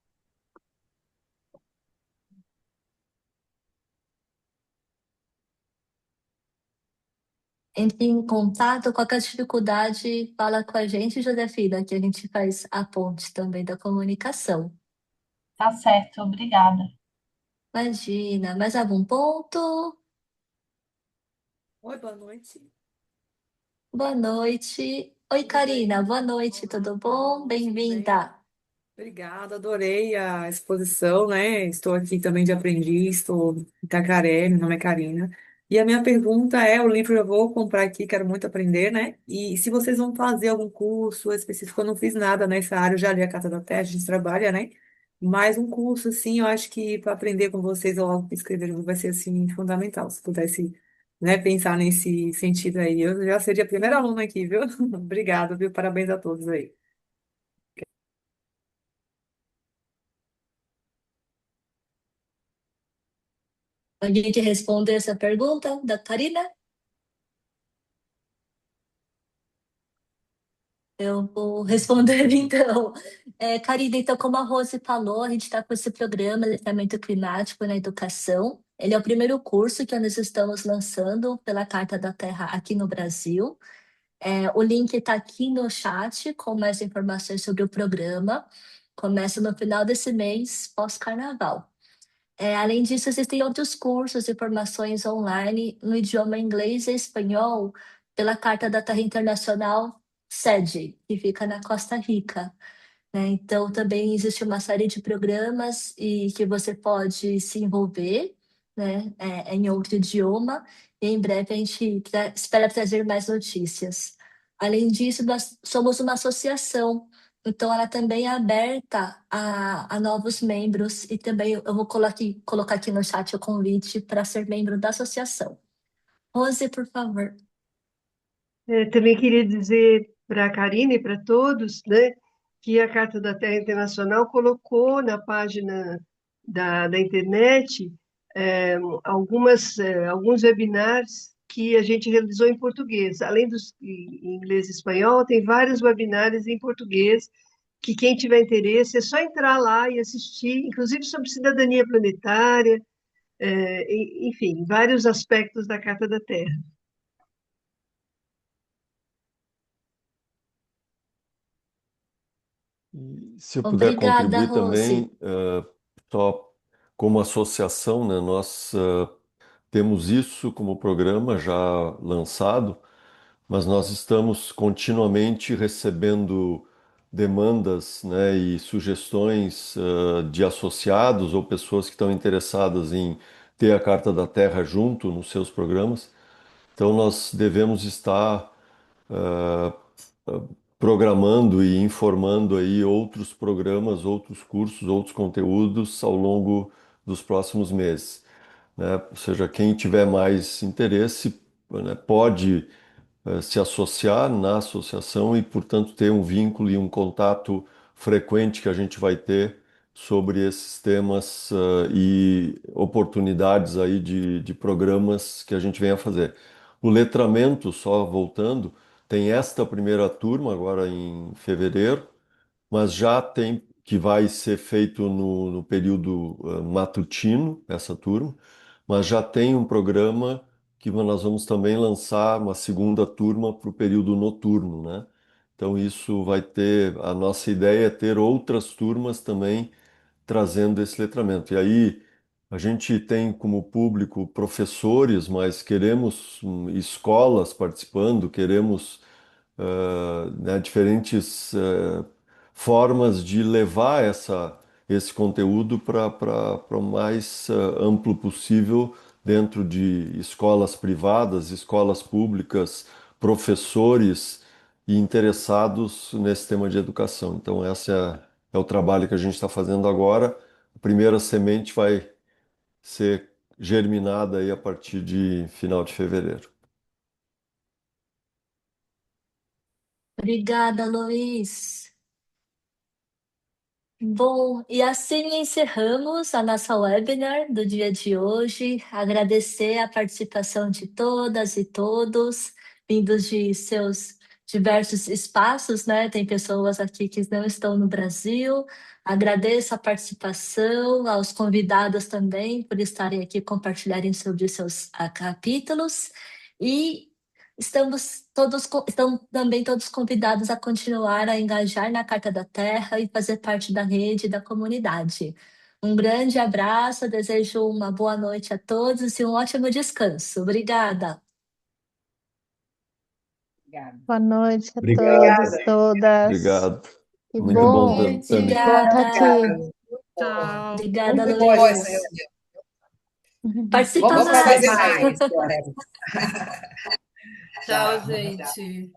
Speaker 2: Entre em contato, qualquer dificuldade, fala com a gente, Josefina, que a gente faz a ponte também da comunicação.
Speaker 7: Tá certo, obrigada.
Speaker 2: Imagina, mais algum ponto?
Speaker 11: Oi, boa noite.
Speaker 2: Boa noite. Oi,
Speaker 11: Tudo
Speaker 2: Karina,
Speaker 11: bem?
Speaker 2: boa noite,
Speaker 11: Olá,
Speaker 2: tudo
Speaker 11: boa
Speaker 2: bom?
Speaker 11: noite, tudo bem?
Speaker 2: Bem-vinda.
Speaker 11: Obrigada, adorei a exposição, né? Estou aqui também de aprendiz, estou em Itacaré, meu nome é Karina. E a minha pergunta é, o livro eu vou comprar aqui, quero muito aprender, né? E se vocês vão fazer algum curso específico, eu não fiz nada nessa área, eu já li a Carta da Terra, a gente trabalha, né? Mas um curso, assim, eu acho que para aprender com vocês ou algo que escrever vai ser, assim, fundamental. Se pudesse, né, pensar nesse sentido aí, eu já seria a primeira aluna aqui, viu? Obrigada, viu? Parabéns a todos aí.
Speaker 2: Alguém que responde essa pergunta da Karina? Eu vou responder então. Karina, então, como a Rose falou, a gente está com esse programa Letramento Climático na Educação. Ele é o primeiro curso que nós estamos lançando pela Carta da Terra aqui no Brasil. O link está aqui no chat com mais informações sobre o programa. Começa no final desse mês, pós-carnaval. Além disso, existem outros cursos e formações online no idioma inglês e espanhol pela Carta da Terra Internacional SEDE, que fica na Costa Rica, né? Então, também existe uma série de programas e que você pode se envolver, né, em outro idioma, e em breve a gente espera trazer mais notícias. Além disso, nós somos uma associação, então ela também é aberta a novos membros, e também eu vou colocar aqui no chat o convite para ser membro da associação. Rose, por favor.
Speaker 8: Também queria dizer para a Karina e para todos, né, que a Carta da Terra Internacional colocou na página da internet alguns webinars que a gente realizou em português. Além dos em inglês e espanhol, tem vários webinars em português que quem tiver interesse é só entrar lá e assistir, inclusive sobre cidadania planetária, enfim, vários aspectos da Carta da Terra.
Speaker 12: E se eu puder
Speaker 2: Obrigada,
Speaker 12: contribuir
Speaker 2: Rose.
Speaker 12: também, só como associação, né, nós temos isso como programa já lançado, mas nós estamos continuamente recebendo demandas, né, e sugestões de associados ou pessoas que estão interessadas em ter a Carta da Terra junto nos seus programas. Então nós devemos estar ah, ah, programando e informando aí outros programas, outros cursos, outros conteúdos ao longo dos próximos meses, né? Ou seja, quem tiver mais interesse, né, pode se associar na associação e, portanto, ter um vínculo e um contato frequente que a gente vai ter sobre esses temas e oportunidades aí de programas que a gente venha fazer. O letramento, só voltando, tem esta primeira turma agora em fevereiro, mas já tem que vai ser feito no período matutino, essa turma, mas já tem um programa que nós vamos também lançar uma segunda turma para o período noturno, né? Então isso vai ter, a nossa ideia é ter outras turmas também trazendo esse letramento. E aí a gente tem como público professores, mas queremos escolas participando, queremos né, diferentes formas de levar esse conteúdo para o mais amplo possível dentro de escolas privadas, escolas públicas, professores e interessados nesse tema de educação. Então, esse é o trabalho que a gente está fazendo agora. A primeira semente vai ser germinada aí a partir de final de fevereiro.
Speaker 2: Obrigada, Luiz. Bom, e assim encerramos a nossa webinar do dia de hoje. Agradecer a participação de todas e todos, vindos de seus diversos espaços, né? Tem pessoas aqui que não estão no Brasil. Agradeço a participação, aos convidados também por estarem aqui compartilharem sobre seus capítulos. E estão também todos convidados a continuar a engajar na Carta da Terra e fazer parte da rede da comunidade. Um grande abraço, desejo uma boa noite a todos e um ótimo descanso. Obrigada.
Speaker 5: Obrigada.
Speaker 9: Boa noite a
Speaker 10: Obrigado.
Speaker 9: todos, todas.
Speaker 12: Obrigado.
Speaker 9: Que
Speaker 12: Muito
Speaker 3: Boa
Speaker 12: bom
Speaker 9: bom.
Speaker 3: noite.
Speaker 12: também.
Speaker 9: Bom estar
Speaker 2: Obrigada,
Speaker 9: aqui.
Speaker 8: Tchau.
Speaker 2: obrigada,
Speaker 5: Muito bom essa
Speaker 2: Luiz.
Speaker 5: reunião.
Speaker 2: Participa
Speaker 5: Vamos
Speaker 2: mais.
Speaker 5: fazer mais, Flora.
Speaker 8: Tchau, gente.